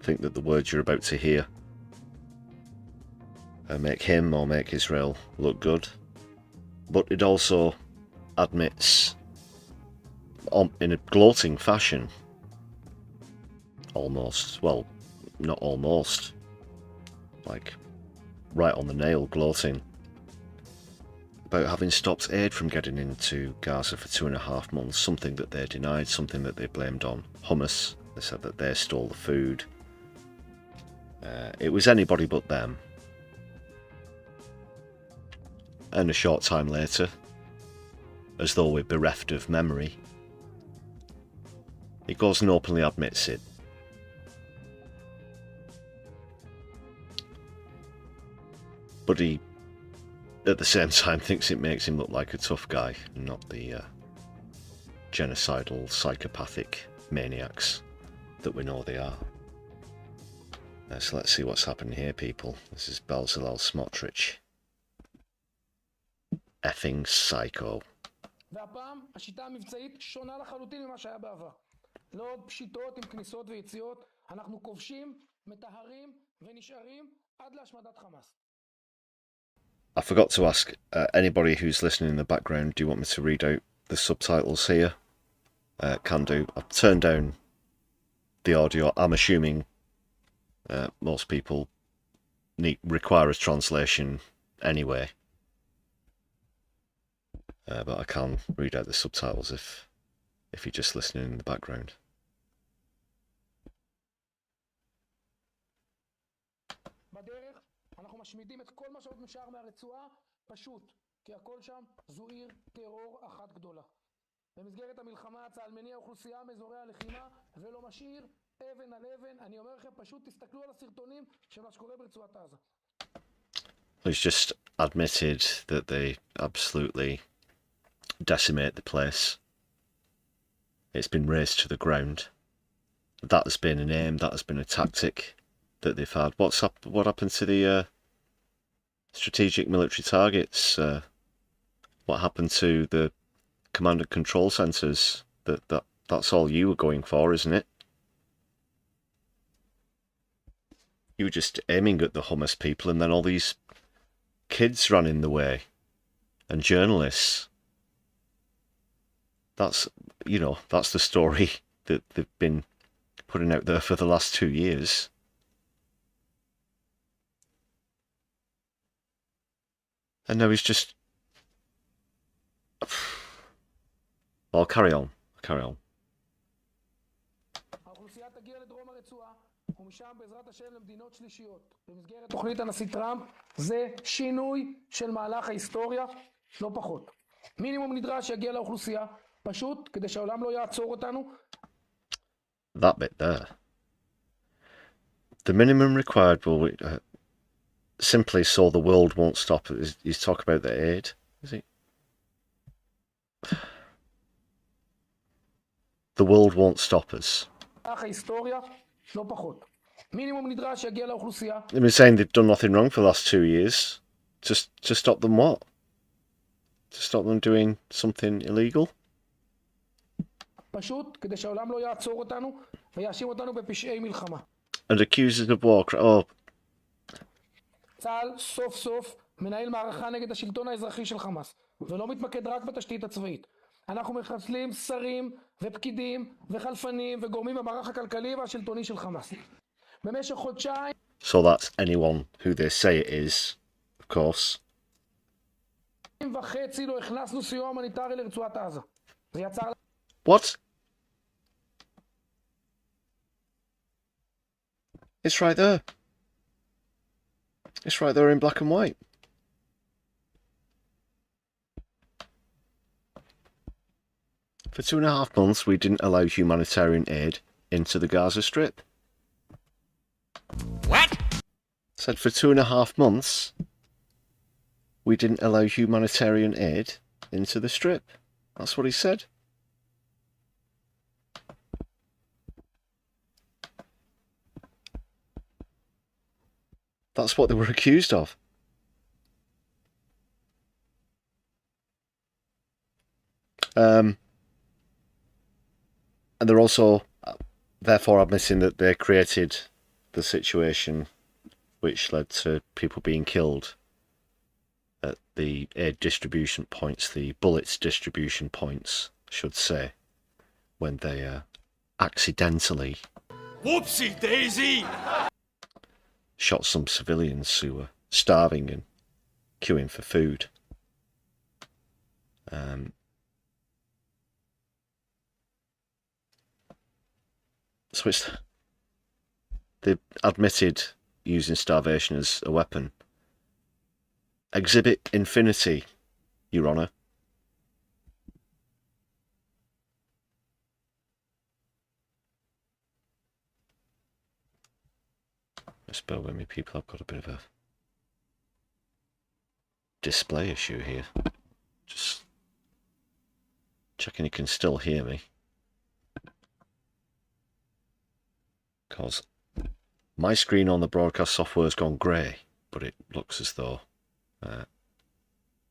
think that the words you're about to hear make him or make Israel look good. But it also admits, in a gloating fashion, almost, well, not almost, like right on the nail, gloating about having stopped aid from getting into Gaza for 2.5 months, something that they denied, something that they blamed on Hamas. They said that they stole the food. It was anybody but them. And a short time later, as though we're bereft of memory, he goes and openly admits it. But he, at the same time, thinks it makes him look like a tough guy, and not the genocidal, psychopathic maniacs that we know they are. So let's see what's happened here, people. This is Bezalel Smotrich. Effing psycho. והפעם השיטה המבצעית שונה לחלוטין ממה שהיה בעבר. לא עוד פשיטות עם כניסות ויציאות, אנחנו כובשים, מטהרים ונשארים עד להשמדת חמאס. I forgot to ask anybody who's listening in the background, do you want me to read out the subtitles here? Can do. I've turned down the audio. I'm assuming most people require a translation anyway. But I can read out the subtitles if you're just listening in the background. בדרך אנחנו משמידים את כל מה שעוד נשאר מהרצועה, פשוט, כי הכל שם זו עיר טרור אחת גדולה. במסגרת המלחמה צה"ל מניע אוכלוסייה מאזורי הלחימה ולא משאיר אבן על אבן. אני אומר לכם, פשוט תסתכלו על הסרטונים של מה שקורה ברצועת עזה. He's just admitted that they absolutely decimate the place. It's been razed to the ground. That has been an aim, that has been a tactic that they've had. What happened to the strategic military targets? What happened to the command and control centres? That's all you were going for, isn't it? You were just aiming at the Hamas people, and then all these kids ran in the way, and journalists. That's the story that they've been putting out there for the last 2 years. And now he's just... I'll carry on. האוכלוסייה תגיע לדרום הרצועה, ומשם בעזרת השם למדינות שלישיות. במסגרת תוכנית הנשיא טראמפ, זה שינוי של מהלך ההיסטוריה, לא פחות. מינימום נדרש שיגיע לאוכלוסייה, פשוט כדי שהעולם לא יעצור אותנו. That bit there. The minimum required will simply so the world won't stop. He's talking about the aid, is he? The world won't stop us. ההיסטוריה, לא פחות. מינימום נדרש שיגיע לאוכלוסייה. They've been saying they've done nothing wrong for the last 2 years. To stop them what? To stop them doing something illegal? פשוט כדי שהעולם לא יעצור אותנו ויאשים אותנו בפשעי מלחמה. And accusers of war. Oh. צה"ל סוף סוף מנהל מערכה נגד השלטון האזרחי של חמאס, ולא מתמקד רק בתשתית הצבאית. אנחנו מחסלים שרים ופקידים וחלפנים וגורמים במערך הכלכלי והשלטוני של חמאס. במשך חודשיים... So that's anyone who they say it is, course. וחצי לא הכנסנו סיוע הומניטרי לרצועת עזה. זה יצר... What? It's right there. It's right there in black and white. For 2.5 months, we didn't allow humanitarian aid into the Gaza Strip. What? Said for 2.5 months, we didn't allow humanitarian aid into the Strip. That's what he said. That's what they were accused of. And they're also, therefore, admitting that they created the situation which led to people being killed at the aid distribution points, the bullets distribution points, I should say, when they accidentally Whoopsie daisy! shot some civilians who were starving and queuing for food. So they admitted using starvation as a weapon. Exhibit Infinity, Your Honour. Just bear with me, people. I've got a bit of a display issue here. Just checking you can still hear me. Because my screen on the broadcast software has gone grey, but it looks as though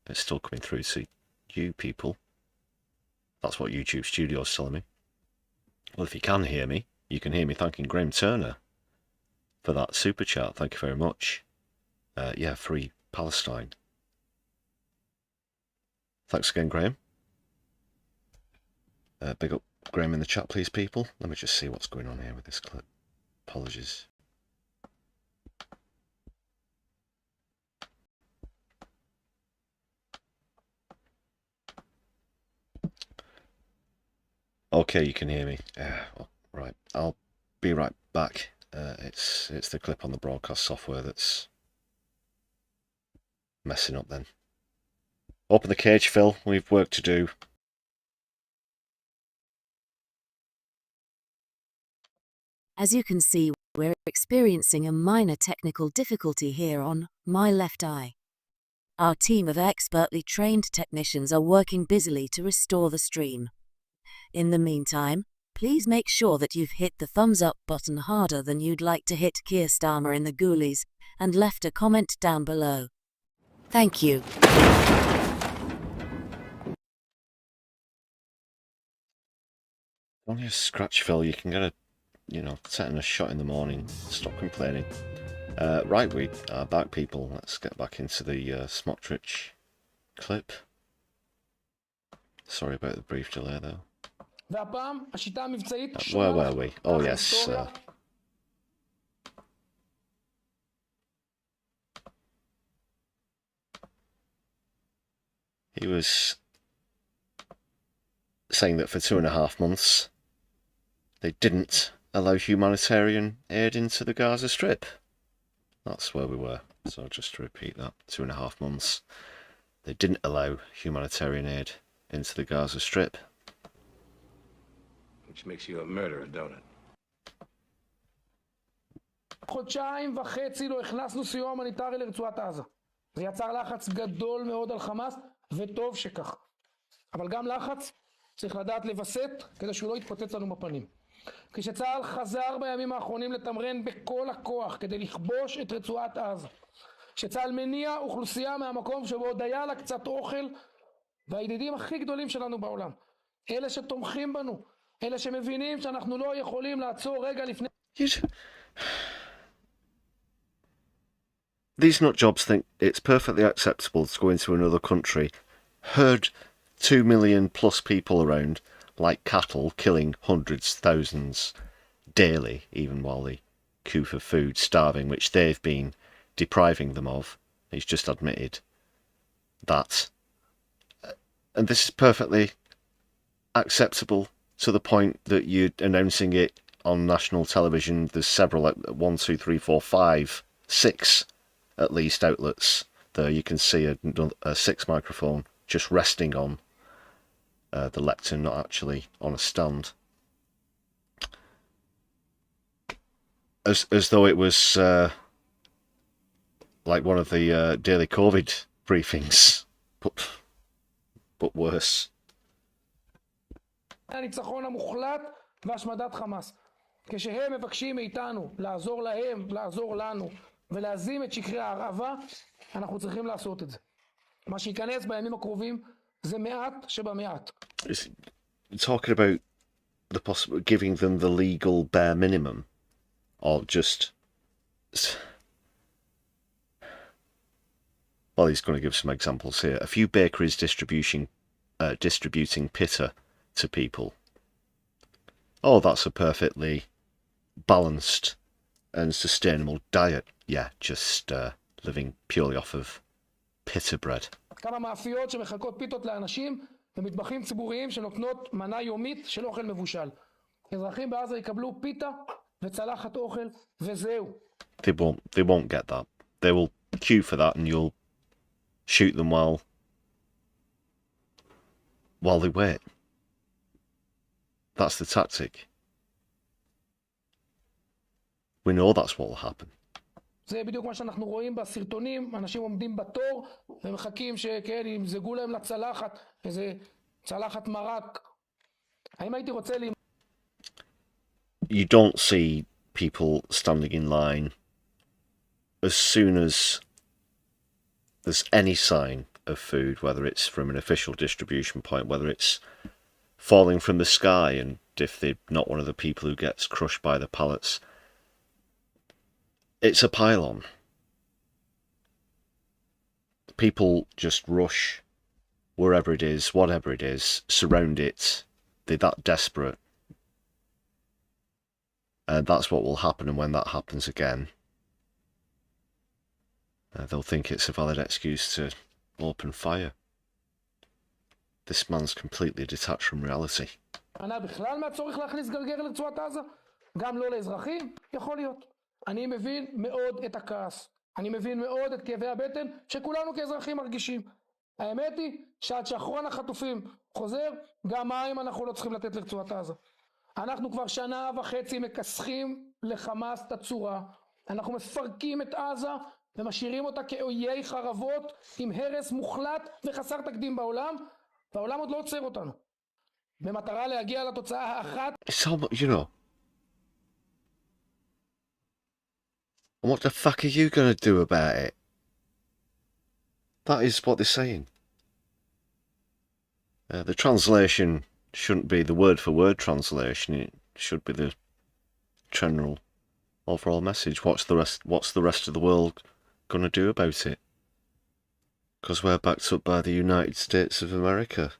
it's still coming through to you people. That's what YouTube Studio is telling me. Well, if you can hear me, you can hear me thanking Graham Turner for that super chat. Thank you very much. Yeah, free Palestine. Thanks again, Graham. Big up Graham in the chat, please, people. Let me just see what's going on here with this clip. Apologies. Okay, you can hear me. Right, I'll be right back. It's the clip on the broadcast software that's messing up then. Open the cage, Phil. We've work to do. As you can see, we're experiencing a minor technical difficulty here on my left eye. Our team of expertly trained technicians are working busily to restore the stream. In the meantime, please make sure that you've hit the thumbs up button harder than you'd like to hit Keir Starmer in the ghoulies, and left a comment down below. Thank you. Only a scratch, Phil. You can get a, setting a shot in the morning. Stop complaining. Right, we are back, people. Let's get back into the Smotrich clip. Sorry about the brief delay, though. Where were we? Oh, yes. He was saying that for 2.5 months they didn't allow humanitarian aid into the Gaza Strip. That's where we were. So just to repeat that, 2.5 months they didn't allow humanitarian aid into the Gaza Strip. Which makes you a murderer, don't it? חודשיים וחצי לא הכנסנו סיוע הומניטרי לרצועת עזה. זה יצר לחץ גדול מאוד על חמאס, וטוב שכך. אבל גם לחץ צריך לדעת לווסת כדי שהוא לא יתפוצץ לנו בפנים. כשצה"ל חזר בימים האחרונים לתמרן בכל הכוח כדי לכבוש את רצועת עזה. כשצה"ל מניע אוכלוסייה מהמקום שבו עוד היה לה קצת אוכל, והידידים הכי גדולים שלנו בעולם, אלה שתומכים בנו, אלה שמבינים שאנחנו לא יכולים לעצור רגע לפני... These nutjobs think it's perfectly acceptable to go into another country, herd 2 million plus people around like cattle, killing hundreds, thousands daily, even while they queue for food, starving, which they've been depriving them of, He's just admitted that. And this is perfectly acceptable to the point that you're announcing it on national television. There's several, 1, 2, 3, 4, 5, 6 at least outlets there. You can see a 6 microphone just resting on the lectern, not actually on a stand. As though it was like one of the daily COVID briefings, but worse. הניצחון המוחלט והשמדת חמאס. כשהם מבקשים מאיתנו לעזור להם, לעזור לנו ולהזים את שקרי ההרעבה, אנחנו צריכים לעשות את זה. מה שייכנס בימים הקרובים זה מעט שבמעט. Talking about the possible giving them the legal bare minimum, or just, well, he's going to give some examples here. A few bakeries distributing pitta to people. Oh, that's a perfectly balanced and sustainable diet. Yeah, just living purely off of pitta bread. כמה מאפיות שמחלקות פיתות לאנשים ומטבחים ציבוריים שנותנות מנה יומית של אוכל מבושל. אזרחים בעזה יקבלו פיתה וצלחת אוכל וזהו. They won't get that. They will queue for that and you'll shoot them while they wait. That's the tactic. We know that's what will happen. זה בדיוק מה שאנחנו רואים בסרטונים, אנשים עומדים בתור ומחכים שכן, ימזגו להם לצלחת, איזה צלחת מרק. האם הייתי רוצה You don't see people standing in line as soon as there's any sign of food, whether it's from an official distribution point, whether it's falling from the sky, and if they're not one of the people who gets crushed by the pallets. It's a pile-on. People just rush wherever it is, whatever it is, surround it. They're that desperate. And that's what will happen, and when that happens again, they'll think it's a valid excuse to open fire. This man's completely detached from reality. אני בכלל מהצורך להכניס גרגר לרצועת עזה? גם לא לאזרחים? יכול להיות. אני מבין מאוד את הכעס. אני מבין מאוד את כאבי הבטן שכולנו כאזרחים מרגישים. האמת היא שעד שאחרון החטופים חוזר, גם מים אנחנו לא צריכים לתת לרצועת עזה. אנחנו כבר 1.5 שנה מכסחים לחמאס את הצורה. אנחנו מפרקים את עזה ומשאירים אותה כאויי חרבות עם הרס מוחלט וחסר תקדים בעולם, והעולם עוד לא עוצר אותנו. במטרה להגיע לתוצאה האחת. It's all, you know. What the fuck are you going to do about it? That is what they're saying. The translation shouldn't be the word-for-word translation. It should be the general overall message. What's the rest of the world going to do about it? Because we're backed up by the United States of America.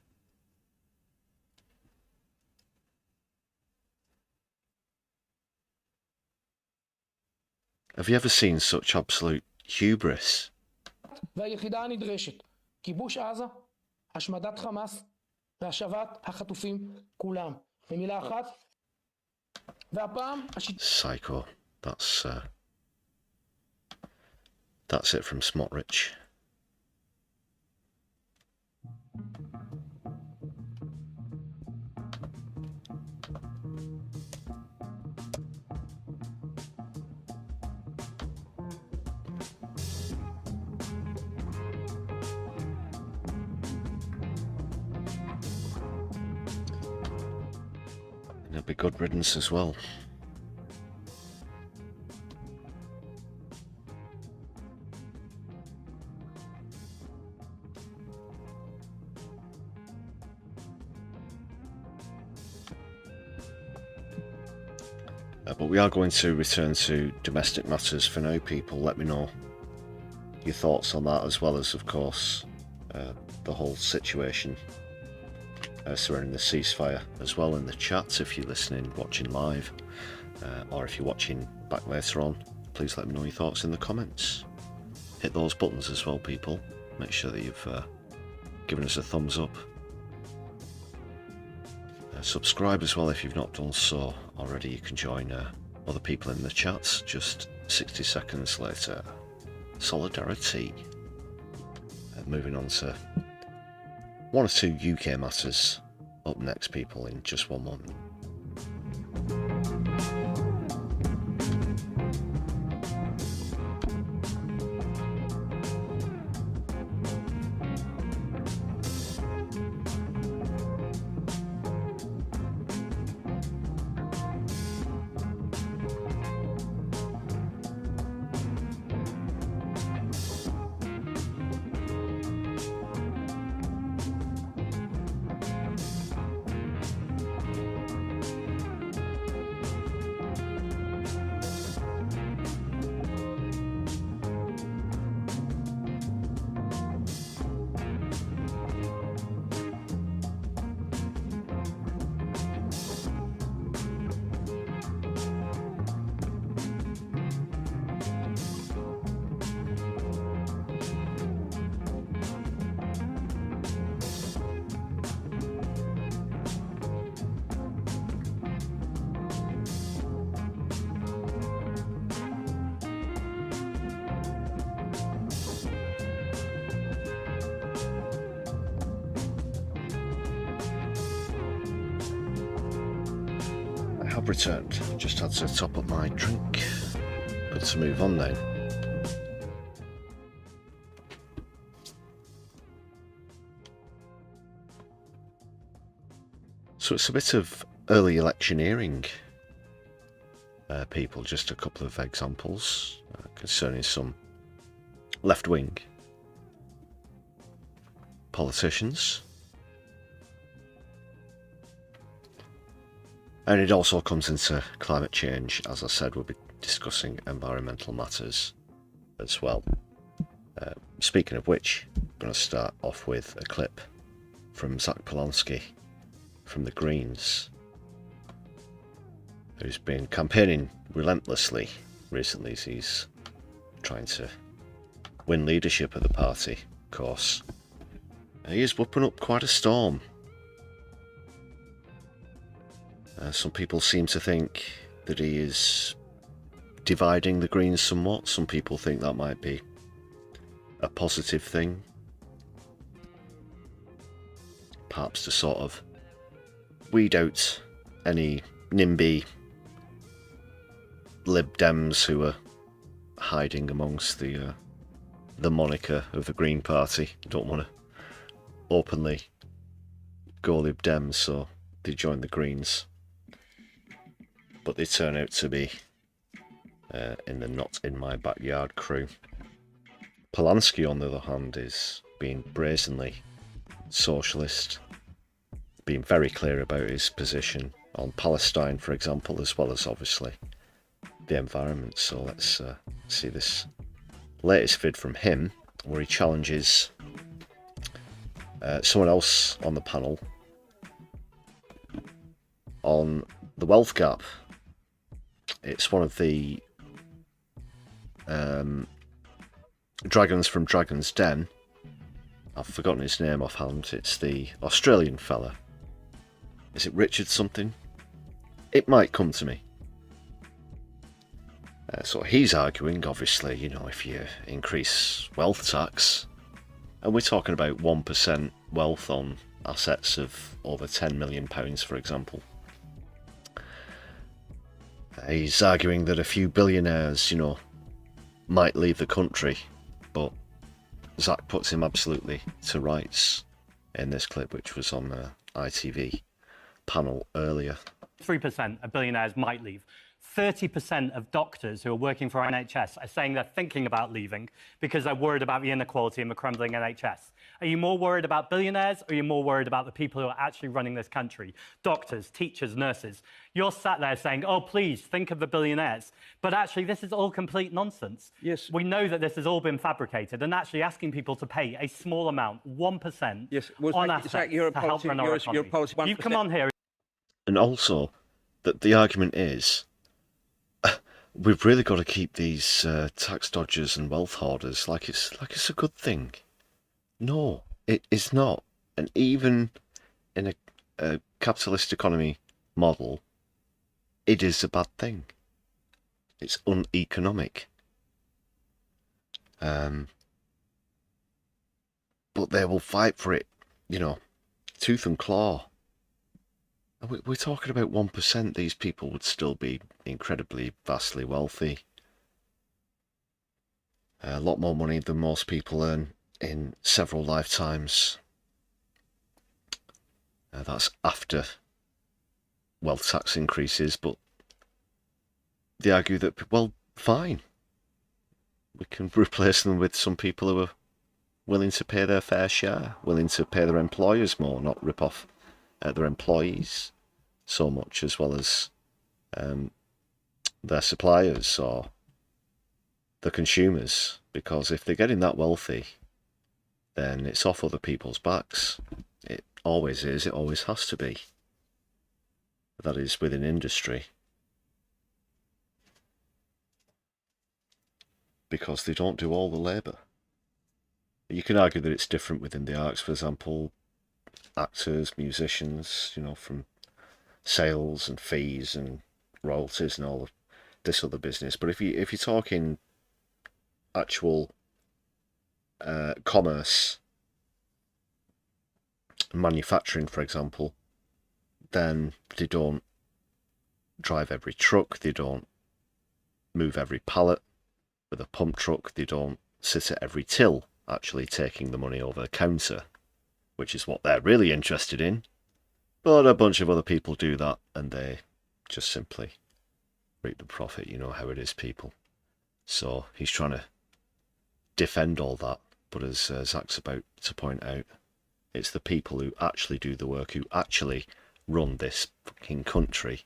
Have you ever seen such absolute hubris? והיחידה הנדרשת, כיבוש עזה, השמדת חמאס והשבת החטופים כולם. במילה אחת, והפעם Psycho. That's it from Smotrich. It'll be good riddance as well. But we are going to return to domestic matters for now, people. Let me know your thoughts on that, as well as, of course, the whole situation surrounding the ceasefire as well in the chat. If you're listening, watching live, or if you're watching back later on, please let me know your thoughts in the comments. hit those buttons as well, people. Make sure that you've given us a thumbs up. Subscribe as well if you've not done so already. You can join other people in the chats just 60 seconds later. Solidarity. Moving on to one or two UK matters up next, people, in just one moment. Have returned. Just had to top up my drink. Good to move on now. So it's a bit of early electioneering, people. Just a couple of examples concerning some left-wing politicians. And it also comes into climate change. As I said, we'll be discussing environmental matters as well. Speaking of which, I'm going to start off with a clip from Zach Polanski from the Greens, who's been campaigning relentlessly recently as he's trying to win leadership of the party, of course. He is whooping up quite a storm. Some people seem to think that he is dividing the Greens somewhat. Some people think that might be a positive thing. Perhaps to sort of weed out any NIMBY Lib Dems who are hiding amongst the moniker of the Green Party. Don't want to openly go Lib Dems, so they join the Greens. But they turn out to be in the not in my backyard crew. Polanski, on the other hand, is being brazenly socialist, being very clear about his position on Palestine, for example, as well as obviously the environment. So let's see this latest vid from him, where he challenges someone else on the panel on the wealth gap. It's one of the dragons from Dragon's Den. I've forgotten his name offhand. It's the Australian fella. Is it Richard something? It might come to me. So he's arguing, obviously, you know, if you increase wealth tax, and we're talking about 1% wealth on assets of over £10 million, for example. He's arguing that a few billionaires, you know, might leave the country, but Zach puts him absolutely to rights in this clip, which was on the ITV panel earlier. 3% of billionaires might leave. 30% of doctors who are working for NHS are saying they're thinking about leaving because they're worried about the inequality and the crumbling NHS. Are you more worried about billionaires, or are you more worried about the people who are actually running this country? Doctors, teachers, nurses. You're sat there saying, oh, please, think of the billionaires. But actually, this is all complete nonsense. Yes. We know that this has all been fabricated, and actually asking people to pay a small amount, 1%, yes. Well, on assets to help run our economy. You come on here. And also, that the argument is, we've really got to keep these tax dodgers and wealth hoarders like it's a good thing. No, it is not. And even in a capitalist economy model, it is a bad thing. It's uneconomic. But they will fight for it, you know, tooth and claw. We're talking about 1%. These people would still be incredibly, vastly wealthy. A lot more money than most people earn in several lifetimes. That's after wealth tax increases, but they argue that, well, fine. We can replace them with some people who are willing to pay their fair share, willing to pay their employers more, not rip off their employees so much, as well as their suppliers or the consumers. Because if they're getting that wealthy, then it's off other people's backs. It always is, it always has to be. That is within industry. Because they don't do all the labour. You can argue that it's different within the arts, for example, actors, musicians, you know, from sales and fees and royalties and all of this other business. But if you're talking actual commerce, manufacturing, for example, then they don't drive every truck, they don't move every pallet with a pump truck, they don't sit at every till actually taking the money over the counter, which is what they're really interested in. But a bunch of other people do that, and they just simply reap the profit. You know how it is, people. So he's trying to defend all that, but as Zach's about to point out, it's the people who actually do the work, who actually run this fucking country,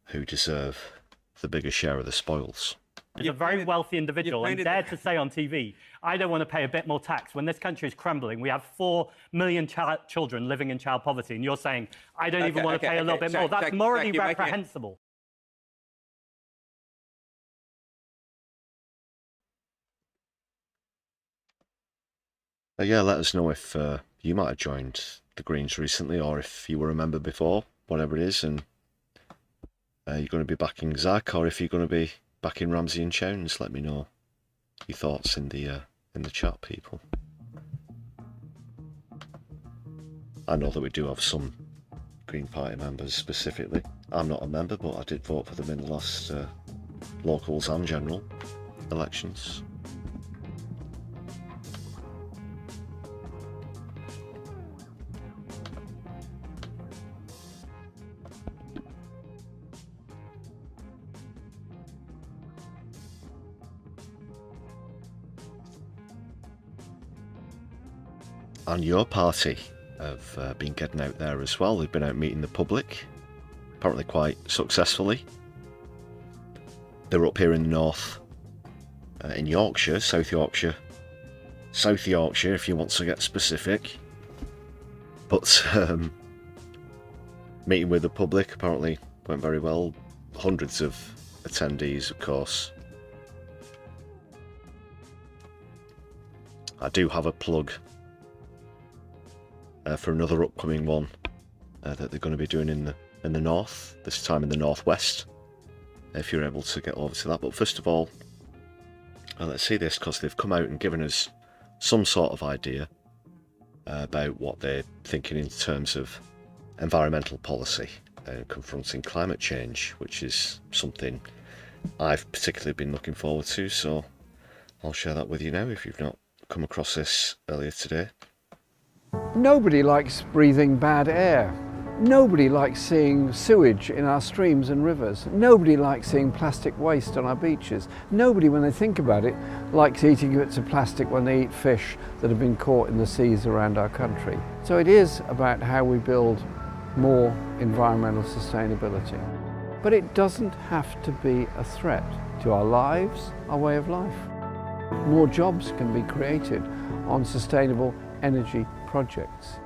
who deserve the bigger share of the spoils. As a very wealthy individual and dared to say on TV, I don't want to pay a bit more tax. When this country is crumbling, we have 4 million children living in child poverty, and you're saying, I don't even want to pay a little bit more. That's morally reprehensible. Yeah, let us know if you might have joined the Greens recently, or if you were a member before, whatever it is, and you're going to be backing Zach, or if you're going to be backing Ramsey and Chowns. Let me know your thoughts in the chat, people. I know that we do have some Green Party members specifically. I'm not a member, but I did vote for them in the last locals and general elections. And your party have been getting out there as well. They've been out meeting the public, apparently quite successfully. They were up here in the north, in Yorkshire, South Yorkshire if you want to get specific. But meeting with the public apparently went very well. Hundreds of attendees, of course. I do have a plug for another upcoming one that they're going to be doing in the north, this time in the northwest, if you're able to get over to that. But first of all, let's see this, because they've come out and given us some sort of idea about what they're thinking in terms of environmental policy and confronting climate change, which is something I've particularly been looking forward to, so I'll share that with you now if you've not come across this earlier today. Nobody likes breathing bad air. Nobody likes seeing sewage in our streams and rivers. Nobody likes seeing plastic waste on our beaches. Nobody, when they think about it, likes eating bits of plastic when they eat fish that have been caught in the seas around our country. So it is about how we build more environmental sustainability. But it doesn't have to be a threat to our lives, our way of life. More jobs can be created on sustainable energy projects.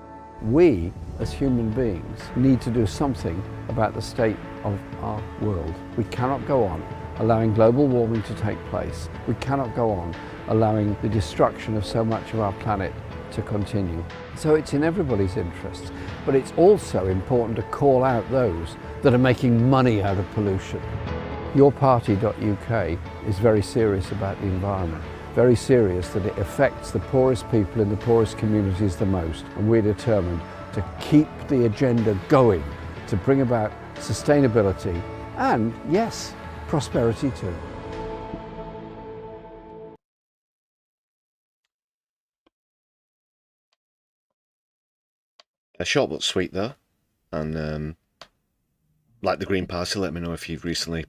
We, as human beings, need to do something about the state of our world. We cannot go on allowing global warming to take place. We cannot go on allowing the destruction of so much of our planet to continue. So it's in everybody's interest, but it's also important to call out those that are making money out of pollution. Yourparty.uk is very serious about the environment, very serious that it affects the poorest people in the poorest communities the most, and we're determined to keep the agenda going to bring about sustainability and, yes, prosperity too. A short but sweet though, and like the Green Party, let me know if you've recently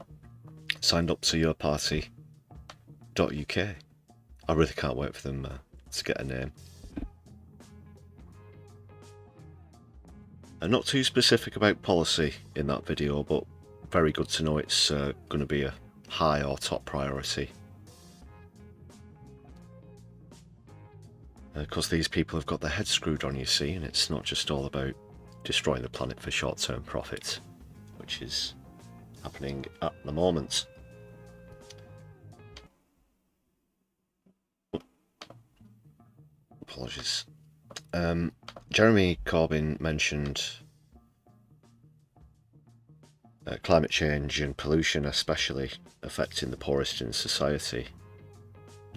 signed up to yourparty.uk. I really can't wait for them to get a name. Not too specific about policy in that video, but very good to know it's going to be a high or top priority. Because these people have got their heads screwed on, you see, and it's not just all about destroying the planet for short-term profit, which is happening at the moment. Apologies. Jeremy Corbyn mentioned climate change and pollution especially affecting the poorest in society.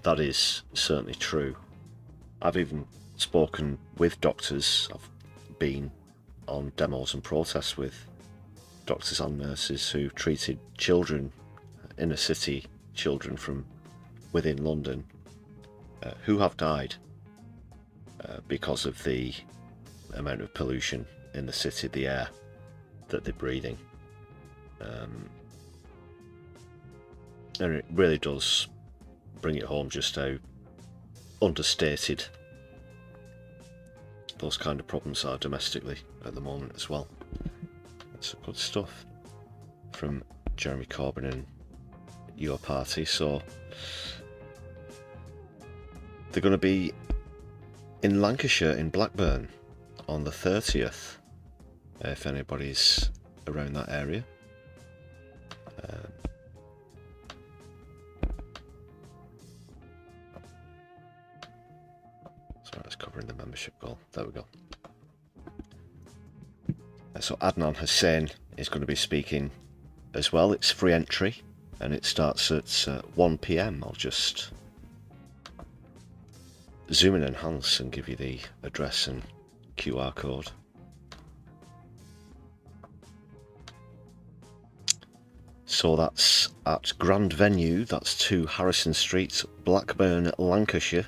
That is certainly true. I've even spoken with doctors. I've been on demos and protests with doctors and nurses who treated children, inner city children from within London, who have died because of the amount of pollution in the city, the air that they're breathing. And it really does bring it home just how understated those kind of problems are domestically at the moment as well. That's good stuff from Jeremy Corbyn and your party. So they're going to be in Lancashire, in Blackburn, on the 30th, if anybody's around that area. Sorry, it's covering the membership goal. There we go. So Adnan Hussain is going to be speaking as well. It's free entry and it starts at 1 PM. I'll just zoom in and enhance and give you the address and QR code. So that's at Grand Venue, that's 2 Harrison Street, Blackburn, Lancashire,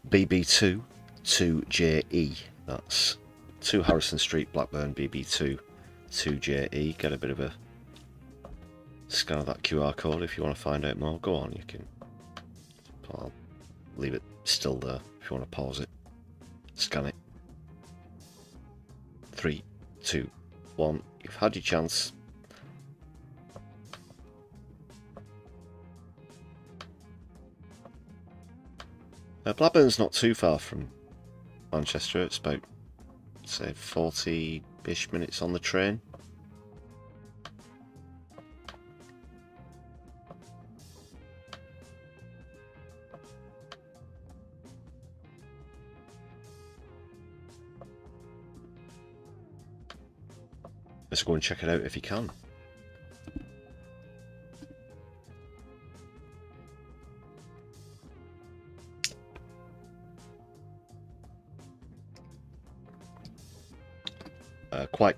BB2 2JE. That's 2 Harrison Street, Blackburn, BB2 2JE. Get a bit of a scan of that QR code if you want to find out more. Go on, you can. I'll leave it still there if you want to pause it. Scan it. 3, 2, 1. You've had your chance. Blackburn's not too far from Manchester. It's about, say, 40-ish minutes on the train. Let's go and check it out if you can. Quite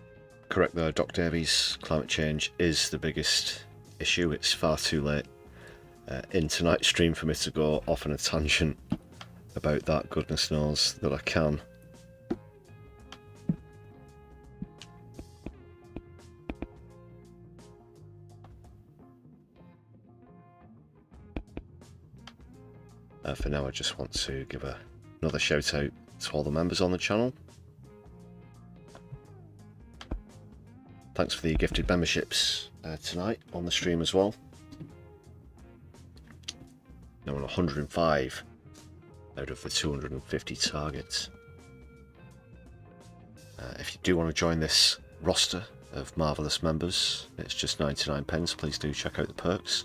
correct though, Doc Davies. Climate change is the biggest issue. It's far too late in tonight's stream for me to go off on a tangent about that. Goodness knows that I can. For now, I just want to give another shout out to all the members on the channel. Thanks for the gifted memberships tonight on the stream as well. Now on 105 out of the 250 targets. If you do want to join this roster of marvellous members, it's just 99 pence. Please do check out the perks.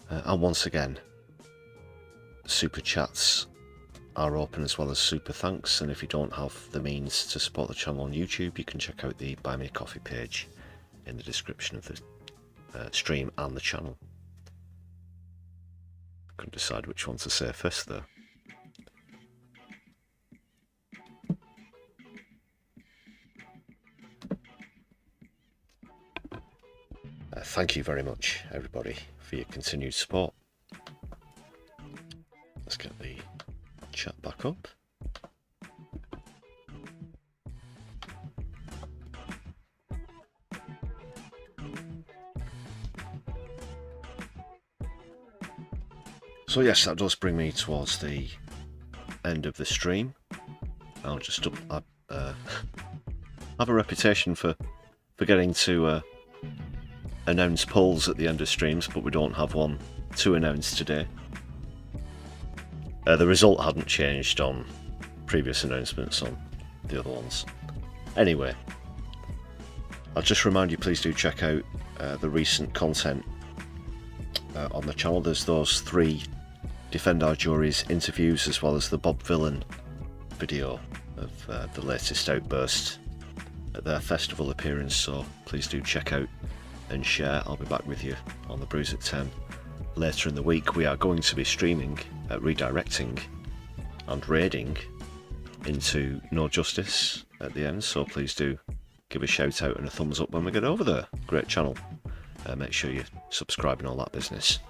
And once again, super chats are open as well as super thanks, and if you don't have the means to support the channel on YouTube, you can check out the Buy Me a Coffee page in the description of the stream and the channel. Couldn't decide which one to say first though. Thank you very much, everybody, for your continued support. Let's get the chat back up. So yes, that does bring me towards the end of the stream. I'll just have a reputation for forgetting to announce polls at the end of streams, but we don't have one to announce today. The result hadn't changed on previous announcements on the other ones. Anyway, I'll just remind you, please do check out the recent content on the channel. There's those 3 Defend Our Juries interviews, as well as the Bob Villain video of the latest outburst at their festival appearance, so please do check out and share. I'll be back with you on the Brews at 10 later in the week. We are going to be streaming, redirecting and raiding into No Justice at the end, so please do give a shout out and a thumbs up when we get over there. Great channel. Make sure you subscribe and all that business.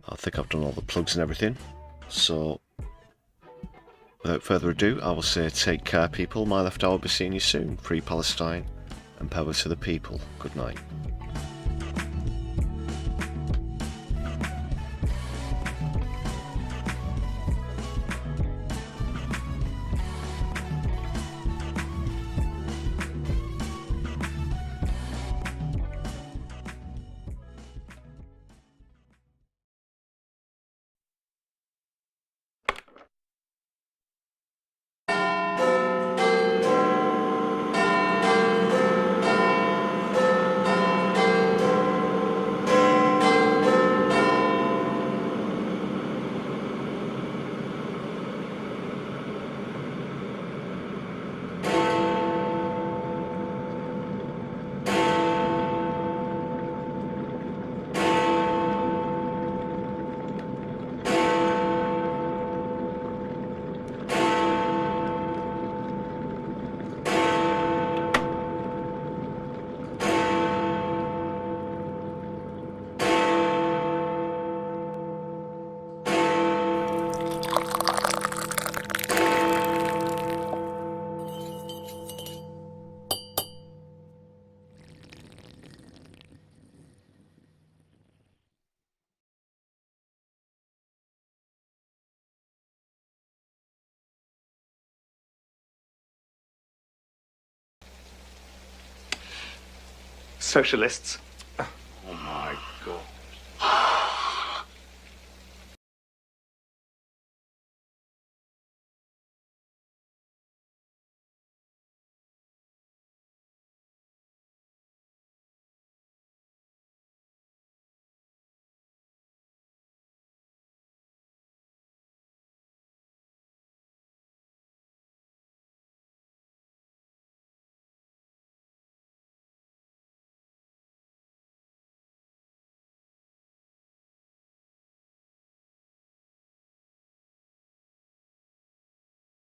I think I've done all the plugs and everything, so without further ado, I will say take care, people. My Left Eye will be seeing you soon. Free Palestine and power to the people. Good night. Socialists